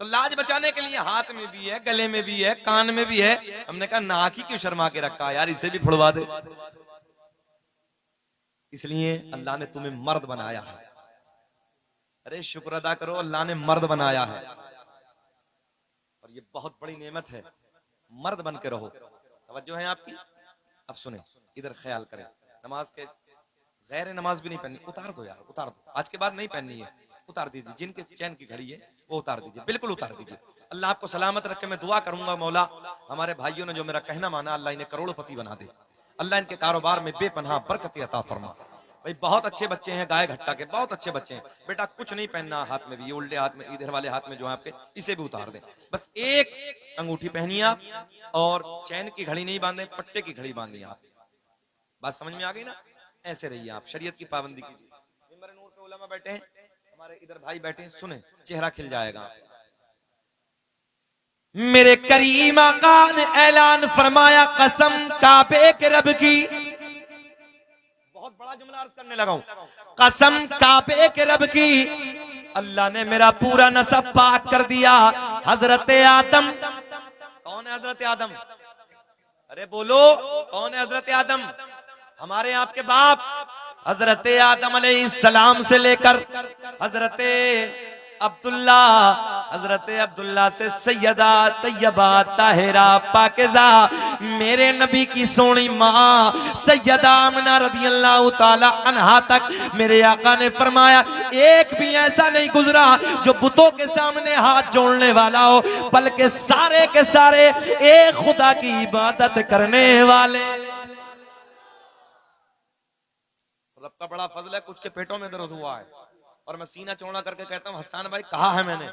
तो लाज बचाने के लिए हाथ में भी है, गले में भी है, कान में भी है। हमने कहा नाक ही क्यों शर्मा के रखा यार, इसे भी फुड़वा दे। इसलिए अल्लाह ने तुम्हें मर्द बनाया है। अरे शुक्र अदा करो, अल्लाह ने मर्द बनाया है, और ये बहुत बड़ी नेमत है। मर्द बन के रहो। तवज्जो है आपकी? अब सुने, इधर ख्याल करें। नमाज के गैर नमाज भी नहीं पहननी, उतार दो यार, उतार दो, आज के बाद नहीं पहननी है, उतार दीजिए। जिनके चैन की घड़ी है वो उतार दीजिए, बिल्कुल उतार दीजिए। अल्लाह आपको सलामत रखे। मैं दुआ करूंगा मौला, हमारे भाइयों ने जो मेरा कहना माना, अल्लाह इन्हें करोड़पति बना दे, अल्लाह इनके कारोबार में बेपनाह बरकत अता फरमा। भाई बहुत अच्छे बच्चे हैं, गाय घट्टा के बहुत अच्छे बच्चे हैं। बेटा कुछ नहीं पहनना हाथ में भी, ये उल्टे हाथ में, इधर वाले हाथ में जो है आपके, इसे भी उतार दें। बस एक अंगूठी पहनिए आप, और चैन की घड़ी नहीं बांधे, पट्टे की घड़ी बांधिए आप। बात समझ में आ गई ना? ऐसे रहिए आप, शरीयत की पाबंदी कीजिए। मिंबर नूर पे उलमा बैठे हैं, हमारे इधर भाई बैठे हैं, सुने, चेहरा खिल जाएगा। मेरे करीम आका ने ऐलान फरमाया, कसम काबे के रब की, बहुत बड़ा जुमला अर्ज करने लगा हूं, कसम काबे के रब की, अल्लाह ने मेरा पूरा नसब पाक कर दिया। हजरत आदम, कौन है हजरत आदम? अरे बोलो, कौन है हजरत आदम? हमारे आपके बाप हजरत आदम अलैहिस्सलाम से लेकर हजरत अब्दुल्ला से सैयदा तैयबा ताहिरा पाकिज़ा, मेरे नबी की सोनी माँ सैयदा आमिना रज़ियल्लाहु ताला अन्हा तक मेरे आका ने फरमाया, एक भी ऐसा नहीं गुजरा जो बुतों के सामने हाथ जोड़ने वाला हो, बल्कि सारे के सारे एक खुदा की इबादत करने वाले। रब का बड़ा फजल है, कुछ के पेटों में दर्द हुआ है, और मैं सीना चौड़ा करके कहता हूँ, हसन भाई कहा है मैंने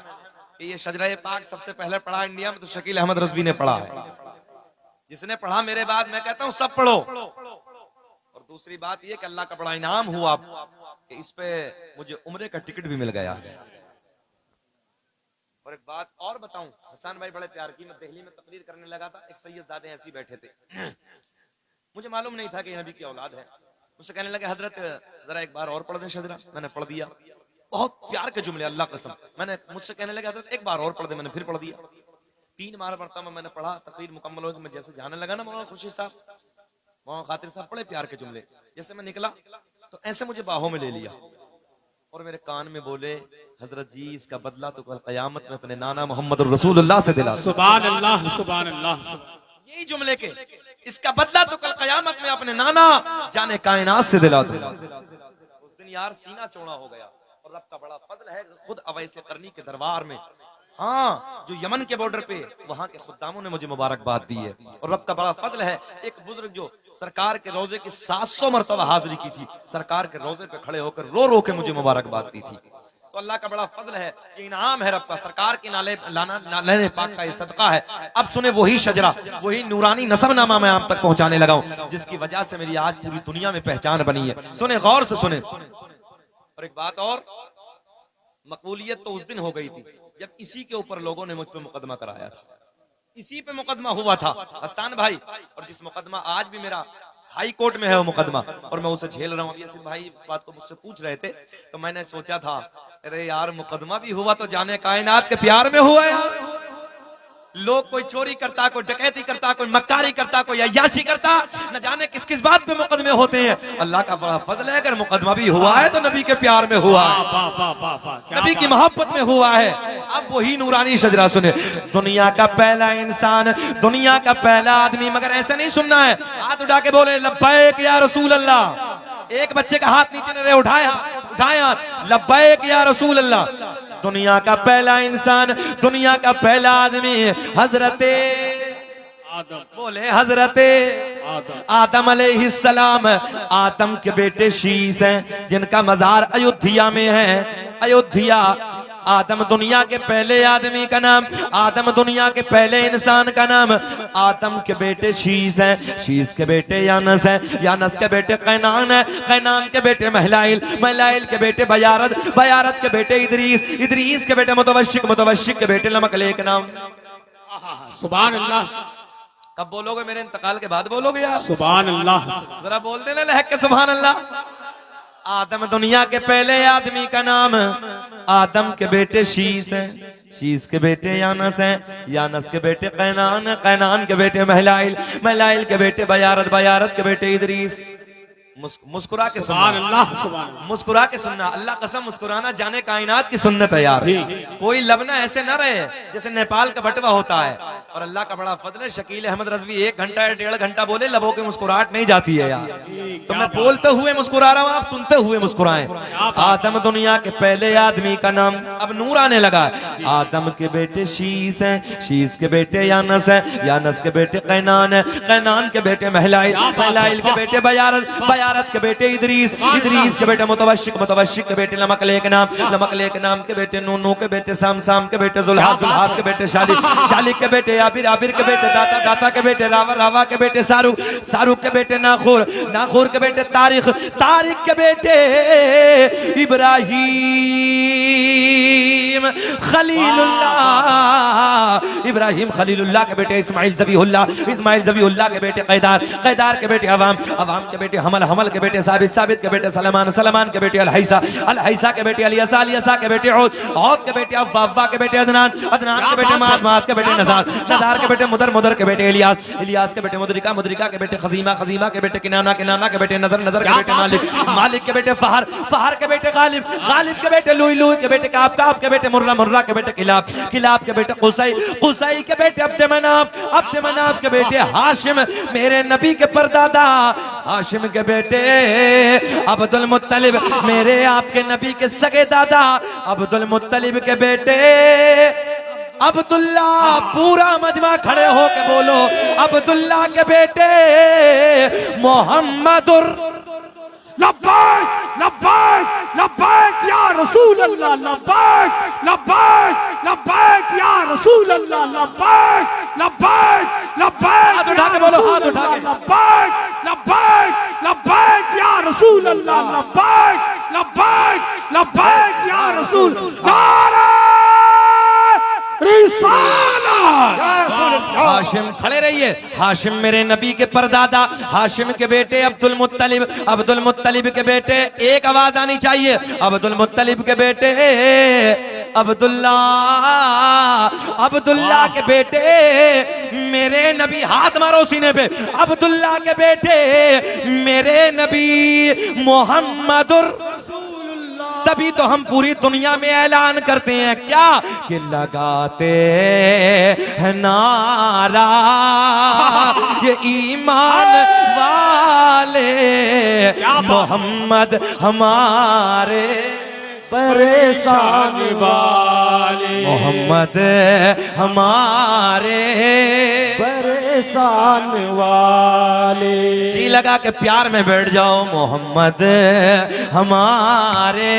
कि ये शजरा पाक सबसे पहले पढ़ा इंडिया में तो शकील अहमद रज़वी ने पढ़ा है। जिसने पढ़ा मेरे बाद, मैं कहता हूँ सब पढ़ो। और दूसरी बात ये कि अल्लाह का बड़ा इनाम हुआ कि इस पे मुझे उम्रे का टिकट भी मिल गया। और एक बात और बताऊं, हसन भाई बड़े प्यार की, मैं दिल्ली में तकरीर करने लगा था, एक सैयदजादे ऐसे बैठे थे, मुझे मालूम नहीं था कि नबी की औलाद है। मुझसे कहने लगे, हजरत जरा एक बार और पढ़ दें शजरा। मैंने पढ़ दिया। बहुत प्यार के जुमले, अल्लाह कसम। मैंने मुझसे कहने लगा था एक बार और पढ़ दे, मैंने फिर पढ़ दिया। 3 बार पढ़ता मैंने पढ़ा, तकरीर मुकम्मल हो गई। मैं जैसे जाने लगा ना मौलाना खुर्शीद साहब, मौलाना खातिर साहब, बड़े प्यार के जुमले। जैसे मैं निकला तो ऐसे मुझे बाहों में ले लिया और मेरे कान में बोले, हजरत जी इसका बदला तो कल कयामत में अपने नाना मोहम्मद रसूलुल्लाह से दिला। सुभान अल्लाह, सुभान अल्लाह। यही जुमले के, इसका बदला तो कल कयामत में अपने नाना जाने कायनात से दिला दूंगा। उस दिन यार सीना चौड़ा हो गया। और रब का बड़ा फजल है, खुद अवैसे करनी के दरबार में, हाँ, जो यमन के बॉर्डर पे, वहां के खुद्दामों ने मुझे मुबारकबाद दी है। और रब का बड़ा फजल है, एक बुजुर्ग जो सरकार के रोजे की 700 मरतबा हाजिरी की थी, सरकार के रोजे पे खड़े होकर रो रो के मुझे मुबारकबाद दी थी। तो अल्लाह का बड़ा फजल है, ये इनाम है रब का, सरकार के नाले पाक का ये सदका है। अब सुने वही शजरा, वही नूरानी नसबनामा मैं आप तक पहुंचाने लगा हूं, जिसकी वजह से मेरी आज पूरी दुनिया में पहचान बनी है। सुने, गौर से सुने। और एक बात और, मकबूलियत तो उस दिन हो गई थी जब इसी के ऊपर लोगों ने मुझ पे मुकदमा कराया था। इसी पे मुकदमा हुआ था हसन भाई। और जिस मुकदमा आज भी मेरा हाई कोर्ट में है वो मुकदमा, और मैं उसे झेल रहा हूँ। यासिन भाई इस बात को मुझसे पूछ रहे थे तो मैंने सोचा था, अरे यार मुकदमा भी हुआ तो जाने कायनात के प्यार में हुआ यार। लोग कोई चोरी करता, कोई डकैती करता, कोई मक्कारी करता, कोई अय्याशी करता, न जाने किस किस बात पे मुकदमे होते हैं। अल्लाह का बड़ा फजल है, अगर मुकदमा भी हुआ है तो नबी के प्यार में हुआ है, नबी की मोहब्बत में हुआ है। अब वही नूरानी शजरा सुने। दुनिया का पहला इंसान, दुनिया का पहला आदमी, मगर ऐसे नहीं सुनना है, हाथ उठा के बोले लब्बैक या रसूल अल्लाह। एक बच्चे का हाथ नीचे न रहे, उठाया, लब्बैक या रसूल अल्लाह। दुनिया का पहला इंसान, दुनिया का पहला आदमी हजरते आदम, बोले हजरते आदम अलैहिस्सलाम। आदम के बेटे शीश हैं, जिनका मजार अयोध्या में है। अयोध्या। आदम दुनिया के पहले आदमी का नाम, आदम दुनिया के पहले इंसान का नाम। आदम के बेटे शीश हैं, शीश के बेटे यानस हैं, यानस के बेटे कैनान है, कैनान के बेटे महलाइल, महलाइल के बेटे बयारत, बयारत के बेटे इदरीस, इदरीस के बेटे मुतवश्शिक, मुतवश्शिक के बेटे लमकलेक नाम। सुभान अल्लाह। कब बोलोगे? मेरे इंतकाल के बाद बोलोगे यार। सुभान अल्लाह। जरा बोल देना लहक के सुभान अल्लाह। आदम दुनिया के पहले आदमी का नाम, आदम के बेटे शीश हैं, शीश के बेटे यानस हैं, यानस के बेटे कैनान है, कैनान के बेटे महलाइल, महलाइल के बेटे बयारत, बयारत के बेटे इदरीस। मुस्कुरा के सुनना, मुस्कुरा के सुनना। अल्लाह कसम, मुस्कुराना जाने कायनात की सुन्नत है यार। कोई लबना ऐसे न रहे जैसे नेपाल का बटवा होता है। और अल्लाह का बड़ा फजल है, शकील अहमद रजवी 1 घंटा या 1.5 घंटा बोले, लबों की मुस्कुराहट नहीं जाती है यार। तो मैं बोलते हुए मुस्कुरा रहा हूँ, आप सुनते हुए मुस्कुराएं। आदम दुनिया के पहले आदमी का नाम। अब नूर आने लगा। आदम के बेटे शीश हैं, शीश के बेटे यानस हैं, यानस के बेटे कैनान है, कैनान के बेटे महलाइल, महलाइल के बेटे बयारत, बयारत के बेटे इदरीस, इदरीस के बेटे मुतवश्शिक, मुतवश्शिक के बेटे लमकलेक नाम, लमकलेक नाम के बेटे नूनू के बेटे साम, साम के बेटे जुल्हात, जुल्हात के बेटे शालिक, शालिक के बेटे आबिर, आबिर के बेटे दाता, दाता के बेटे रावा, रावा के बेटे सारुक, सारुक के बेटे नाखूर, नाखूर के बेटे तारिक, तारिक के बेटे इब्राहिम खलीलुल्लाह, इब्राहिम खलीलुल्लाह के बेटे इस्माइल ज़बीहुल्लाह, इस्माइल ज़बीहुल्लाह के बेटे कैदार, कैदार के बेटे अवाम, अवाम के बेटे हमल, हमल के बेटे साबित, साबित के बेटे सलमान, सलमान के बेटे अलहैसा, अलहैसा के बेटे अलियसा, अलियसा के बेटे औद, औद के बेटे अव्वा, अव्वा के बेटे अदनान, अदनान के बेटे माद, माद के बेटे नज़ार, नज़ार के बेटे मुदर, मुदर के बेटे इलियास, इलियास के बेटे मुदरिका, मुदरिका के बेटे खजीमा, खजीमा के बेटे किनाना, किनाना के बेटे नजर, नजर के बेटे मालिक, मालिक के बेटे फहर, फहर के बेटे गालिब, गालिब के बेटे लुई, लुई के बेटे काब, काब के बेटे मुर्रा, मुर्रा के बेटे किलाब, किलाब के बेटे कुसै, कुसै के बेटे अब्द मनाफ, अब्द मनाफ के बेटे हाशिम, मेरे नबी के परदादा हाशिम के बेटे अब्दुल मुत्तलिब, मेरे आपके नबी के सगे दादा अब्दुल मुत्तलिब के बेटे अब्दुल्ला। पूरा मजमा खड़े हो के बोलो, अब्दुल्ला के बेटे मोहम्मदुर लब्बैक लब्बैक लब्बैक या रसूल अल्लाह, लब्बैक लब्बैक लब्बैक या रसूल अल्लाह, लब्बैक लब्बैक लब्बैक। हाथ उठा के बोलो, हाथ उठा के। लब्बैक लब्बैक लब्बैक या रसूल अल्लाह, लब्बैक लब्बैक लब्बैक या रसूल। नारे रिसालत, या रसूल अल्लाह, हाशिम खड़े रहिए। हाशिम मेरे नबी के परदादा, हाशिम के बेटे अब्दुल मुत्तलिब, अब्दुल मुत्तलिब के बेटे, एक आवाज आनी चाहिए, अब्दुल मुत्तलिब के बेटे अब्दुल्ला, अब्दुल्ला के बेटे मेरे नबी, हाथ मारो सीने पे, अब्दुल्ला के बेटे मेरे नबी मोहम्मदुर। तभी तो हम पूरी दुनिया में ऐलान करते हैं क्या कि लगाते हैं नारा ये ईमान वाले मोहम्मद हमारे परेशान वाले, मोहम्मद हमारे परेशान वाले। जी लगा के प्यार में बैठ जाओ, मोहम्मद हमारे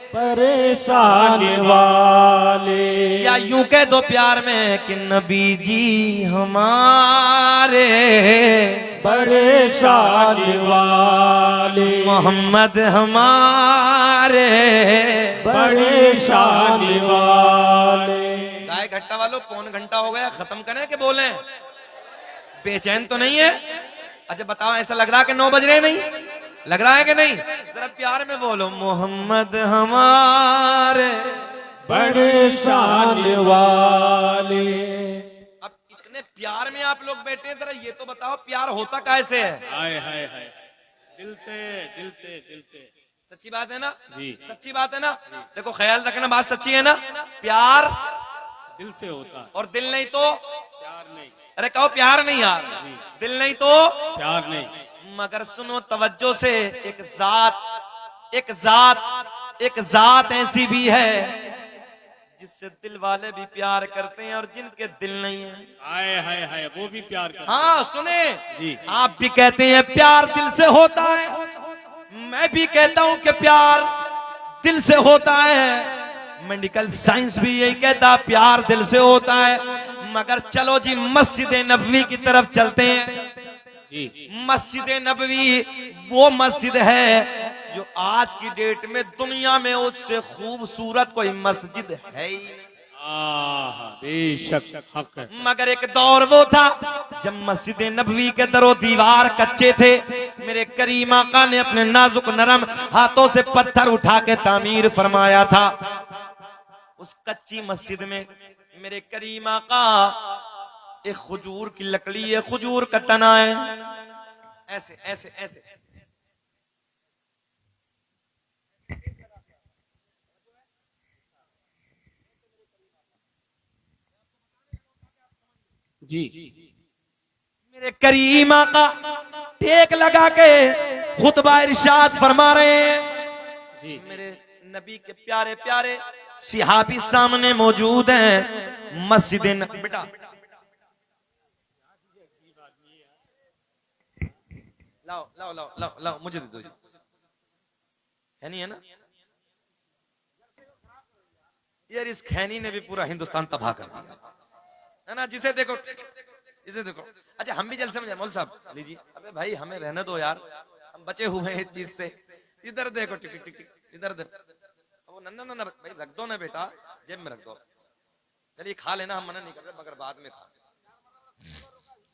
परेशान वाले। या यूं कह दो प्यार में कि नबी जी हमारे परेशान वाले, मोहम्मद हमारे परेशान वाले। गाय घट्टा वालों, पौन घंटा हो गया, खत्म करें कि बोलें? बेचैन तो नहीं है? अच्छा बताओ, ऐसा लग रहा है कि 9 बज रहे? नहीं लग रहा है कि नहीं? जरा प्यार में बोलो, मोहम्मद हमारे परेशान वाले। अब इतने प्यार में आप लोग बैठे हैं, जरा ये तो बताओ प्यार होता कैसे है? हाय हाय हाय, दिल से दिल से दिल से। सच्ची बात है ना जी, सच्ची बात है ना? देखो ख्याल रखना, बात सच्ची है ना? प्यार दिल से होता है, और दिल नहीं तो प्यार नहीं, अरे कहो प्यार नहीं यार, दिल नहीं तो प्यार नहीं। मगर सुनो तवज्जो से, एक जात ऐसी भी है जिससे दिल वाले भी प्यार करते हैं और जिनके दिल नहीं है। हाय हाय हाय, वो भी प्यार करते हैं। हाँ सुने जी, आप भी कहते हैं प्यार दिल से होता है, मैं भी कहता हूं कि प्यार दिल से होता है, मेडिकल साइंस भी यही कहता प्यार दिल से होता है। मगर चलो जी मस्जिद नबवी की तरफ चलते हैं। जी, मस्जिद नबवी वो मस्जिद है जो आज की डेट में दुनिया में उससे खूबसूरत कोई मस्जिद है ही नहीं। बेशक हक है। मगर एक दौर वो था जब मस्जिद नबवी के दरो दीवार कच्चे थे, मेरे करीम आका ने अपने नाजुक नरम हाथों से पत्थर उठा के तामीर फरमाया था। उस कच्ची मस्जिद में मेरे करीम आका एक खजूर की लकड़ी है, खजूर का तना है, ऐसे ऐसे ऐसे जी, मेरे करीम आका टेक लगा के खुतबा इरशाद फरमा रहे हैं। जी, मेरे नबी के प्यारे प्यारे सिहाबी सामने मौजूद हैं। मस्जिद बेटा लाओ लाओ लाओ लाओ लाओ, मुझे दे दो। खैनी है ना यार, इस खैनी ने भी पूरा हिंदुस्तान तबाह कर दिया है ना। जिसे देखो इसे देखो। अच्छा हम भी जलसे में मौल साहब लीजिए। अबे भाई हमें रहने दो यार, हम बचे हुए हैं इस चीज से। इधर देखो, टिक टिक टिक, इधर देखो। वो नन्ना नन्ना भाई रख दो ना बेटा, जेब में रख दो। चलिए खा लेना, हम मना नहीं कर रहे, मगर बाद में खा।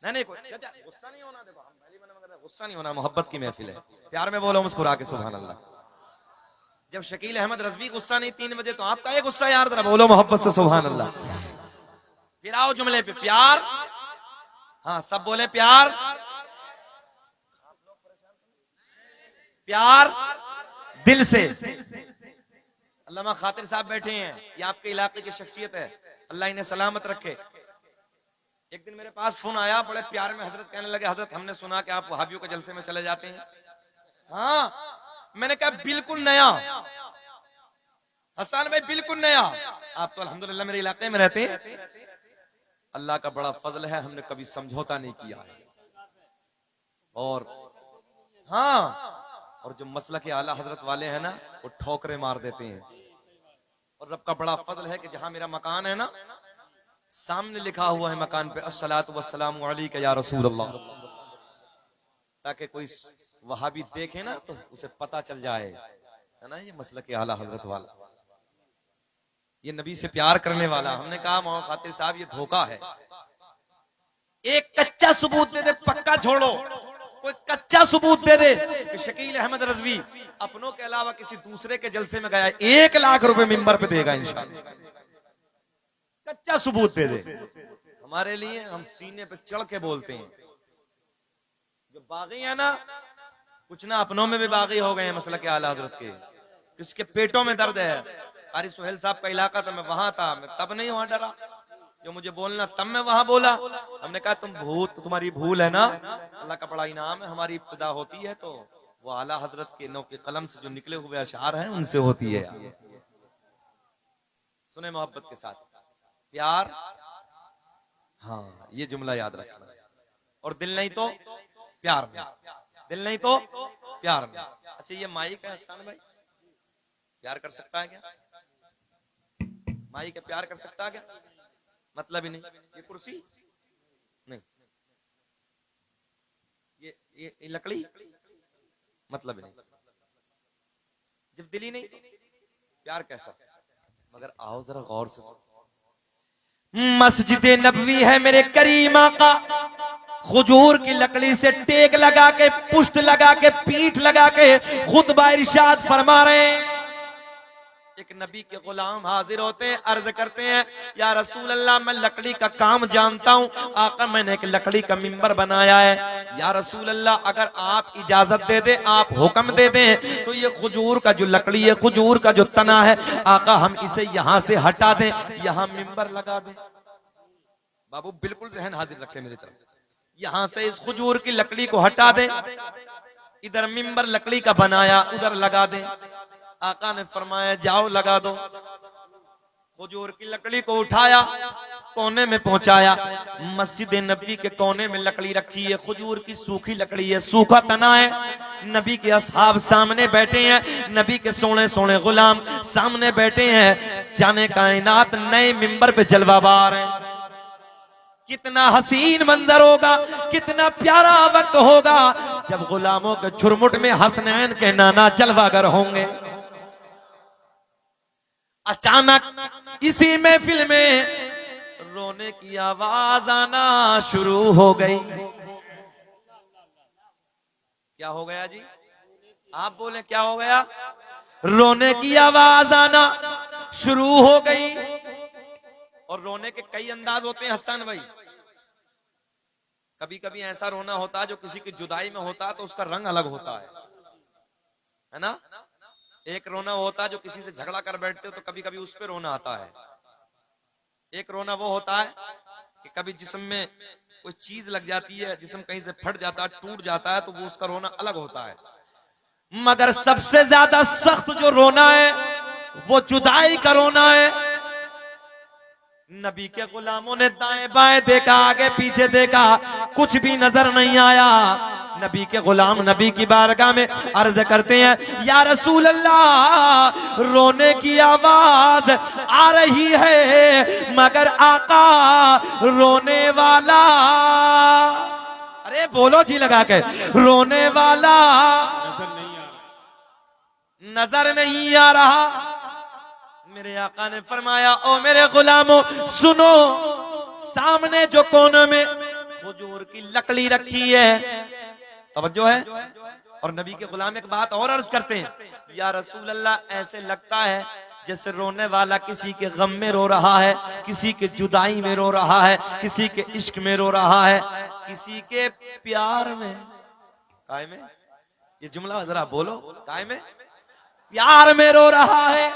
नहीं कोई गुस्सा नहीं होना। देखो हम पहली मना, गुस्सा नहीं होना, मोहब्बत की महफिल है। प्यार में बोलो मुस्कुरा के सुभान अल्लाह। जब शकील अहमद रजवी गुस्सा नहीं 3 बजे, तो आपका ये गुस्सा यार, जरा बोलो मोहब्बत से सुभान अल्लाह। फिर आओ जुमले पे, प्यार। हाँ सब बोले प्यार, प्यार दिल से। अल्लामा खातिर साहब बैठे हैं, ये आपके इलाके की शख्सियत है, अल्लाह इन्हें सलामत रखे। एक दिन मेरे पास फोन आया, बड़े प्यार में हजरत कहने लगे, हजरत हमने सुना कि आप वहाबियों के जलसे में चले जाते हैं। हाँ मैंने कहा बिल्कुल नया हसन भाई, बिल्कुल नया। आप तो अल्हम्दुलिल्लाह मेरे इलाके में रहते हैं, अल्लाह का बड़ा फजल है, हमने कभी समझौता नहीं किया है। और हाँ, और जो मसला के आला हजरत वाले हैं ना, वो ठोकरे मार देते हैं। और रब का बड़ा फजल है कि जहां मेरा मकान है ना, सामने लिखा हुआ है मकान पे अस्सलातु वस्सलामु अलैका या रसूल अल्लाह, ताकि कोई वहाबी देखे ना तो उसे पता चल जाए, है ना, ये मसला के आला हजरत वाला, ये नबी से प्यार करने वाला। हमने कहा मोहम्मद खातिर साहब ये धोखा है, एक कच्चा सबूत दे दे, पक्का छोड़ो, कोई कच्चा सबूत दे दे कि शकील अहमद रजवी अपनों के अलावा किसी दूसरे के जलसे में गया, 1 लाख रुपए मिंबर पे देगा इंशाअल्लाह। कच्चा सबूत दे दे हमारे लिए, हम सीने पे चढ़ के बोलते हैं। जो बागी है ना, कुछ ना अपनों में भी बागी हो गए हैं मसला के आला हजरत के, किसके पेटों में दर्द है। कारी सुहेल साहब का इलाका था, मैं वहां था, मैं तब नहीं वहां डरा, जो मुझे बोलना तब मैं वहां बोला। हमने कहा तुम्हारी भूल है ना, अल्लाह का बड़ा इनाम है, हमारी इब्तिदा होती है तो वो आला हजरत के नौ के कलम से जो निकले हुए अशार हैं उनसे होती है। सुने मोहब्बत के साथ, प्यार, हाँ ये जुमला याद रखना, और दिल नहीं तो प्यार में, दिल नहीं तो प्यार में। अच्छा ये माइक है हसन भाई, प्यार कर सकता है क्या? माइक है, प्यार कर सकता है क्या? मतलब ही नहीं। ये कुर्सी नहीं, ये लकड़ी, मतलब ही नहीं। जब दिल ही नहीं तो प्यार कैसा? मगर आओ जरा गौर से। मस्जिद नबवी है मेरे करीम आका, खजूर की लकड़ी से टेक लगा के, पुष्ट लगा के, पीठ लगा के खुतबा इरशाद फरमा रहे हैं। एक नबी के गुलाम हाजिर होते हैं, अर्ज करते हैं या रसूल अल्लाह मैं लकड़ी का काम जानता हूँ, आका मैंने एक लकड़ी का मिंबर बनाया है, या रसूल अल्लाह अगर आप इजाजत दे दे, आप हुक्म दे दें तो ये खजूर का जो लकड़ी है, खजूर का जो तना है, आका हम इसे यहाँ से हटा दें, यहाँ मिंबर लगा दें। बाबू बिल्कुल जहन हाजिर रखे मेरी तरफ, यहाँ से इस खजूर की लकड़ी को हटा दें, इधर मिंबर लकड़ी का बनाया उधर लगा दें। आका ने फरमाया जाओ लगा दो। खजूर की लकड़ी को उठाया, कोने में पहुंचाया, मस्जिद नबी के कोने में लकड़ी रखी है, खजूर की सूखी लकड़ी है, सूखा तना है। नबी के असहाब सामने बैठे हैं, नबी के सोने सोने गुलाम सामने बैठे हैं, जाने कायनात नए मिंबर पे जलवाबार है। कितना हसीन मंजर होगा, कितना प्यारा वक्त होगा जब गुलामों के झुरमुट में हसनैन के नाना जलवागर होंगे। अचानक इसी महफिल में रोने की आवाज आना शुरू हो गई। क्या हो गया जी? आप बोले क्या हो गया? रोने की आवाज आना शुरू हो गई। और रोने के कई अंदाज होते हैं हसन भाई। कभी कभी ऐसा रोना होता है जो किसी की जुदाई में होता है तो उसका रंग अलग होता है ना। एक रोना होता है जो किसी से झगड़ा कर बैठते हो तो कभी कभी उस पे रोना आता है। एक रोना वो होता है कि कभी जिस्म में कोई चीज लग जाती है, जिस्म कहीं से फट जाता है, टूट जाता है, तो वो उसका रोना अलग होता है। मगर सबसे ज्यादा सख्त जो रोना है वो जुदाई का रोना है। नबी के गुलामों ने दाएं बाएं देखा, आगे पीछे देखा, कुछ भी नजर नहीं आया। नबी के गुलाम नबी की बारगाह में अर्ज करते हैं या रसूल अल्लाह रोने की आवाज आ रही है मगर आका रोने वाला, अरे बोलो जी लगा के, रोने वाला नजर नहीं आ रहा। मेरे आका ने फरमाया ओ मेरे गुलामों सुनो, सामने जो कोने में खजूर की लकड़ी रखी है, तवज्जो है। और नबी के गुलाम एक बात और अर्ज करते हैं या रसूल अल्लाह ऐसे लगता है जैसे रोने वाला किसी के गम में रो रहा है, किसी के जुदाई में रो रहा है, किसी के इश्क में रो रहा है, किसी के प्यार में। काय में ये जुमला जरा बोलो, काय में प्यार में रो रहा है।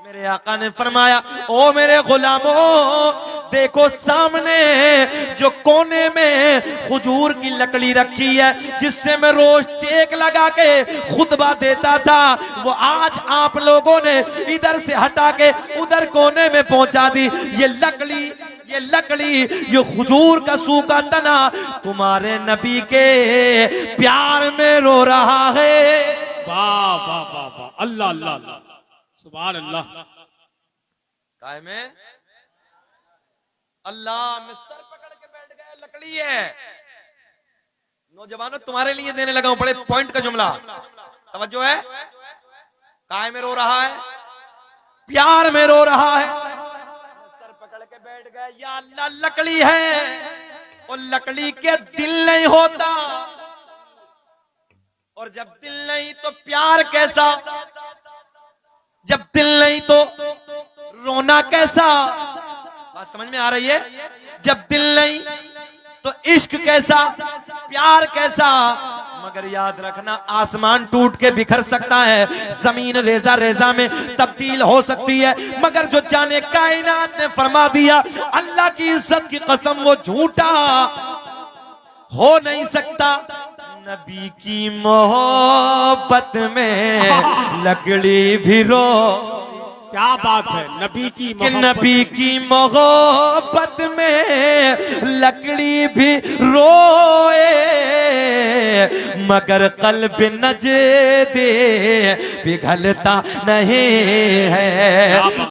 मेरे आका ने फरमाया ओ मेरे गुलामों देखो सामने जो कोने में खजूर की लकड़ी रखी है जिससे मैं रोज टेक लगा के खुतबा देता था, वो आज आप लोगों ने इधर से हटा के उधर कोने में पहुंचा दी। ये लकड़ी ये खजूर का सूखा तना तुम्हारे नबी के प्यार में रो रहा है। वाह वाह वाह वाह, अल्लाह अल्लाह अल्लाह, सुभान अल्लाह। काय में अल्लाह में सर पकड़ के बैठ गए, लकड़ी है। नौजवानों तुम्हारे लिए देने लगा हूं बड़े पॉइंट का जुमला, तवज्जो है। काय में रो रहा है, प्यार में रो रहा है, सर पकड़ के बैठ गए या अल्लाह लकड़ी है। और लकड़ी के दिल नहीं होता, और जब दिल नहीं तो प्यार कैसा, जब दिल नहीं तो रोना कैसा। बात समझ में आ रही है? जब दिल नहीं तो इश्क कैसा, प्यार कैसा। मगर याद रखना, आसमान टूट के बिखर सकता है, जमीन रेजा रेजा में तब्दील हो सकती है, मगर जो जाने कायनात ने फरमा दिया, अल्लाह की इज्जत की कसम, वो झूठा हो नहीं सकता। नबी की मोहब्बत में लकड़ी भी रो। क्या बात है, नबी की कि मोहब्बत, नबी की मोहब्बत में लकड़ी भी रोए, मगर कल्ब नजदे पिघलता नहीं है।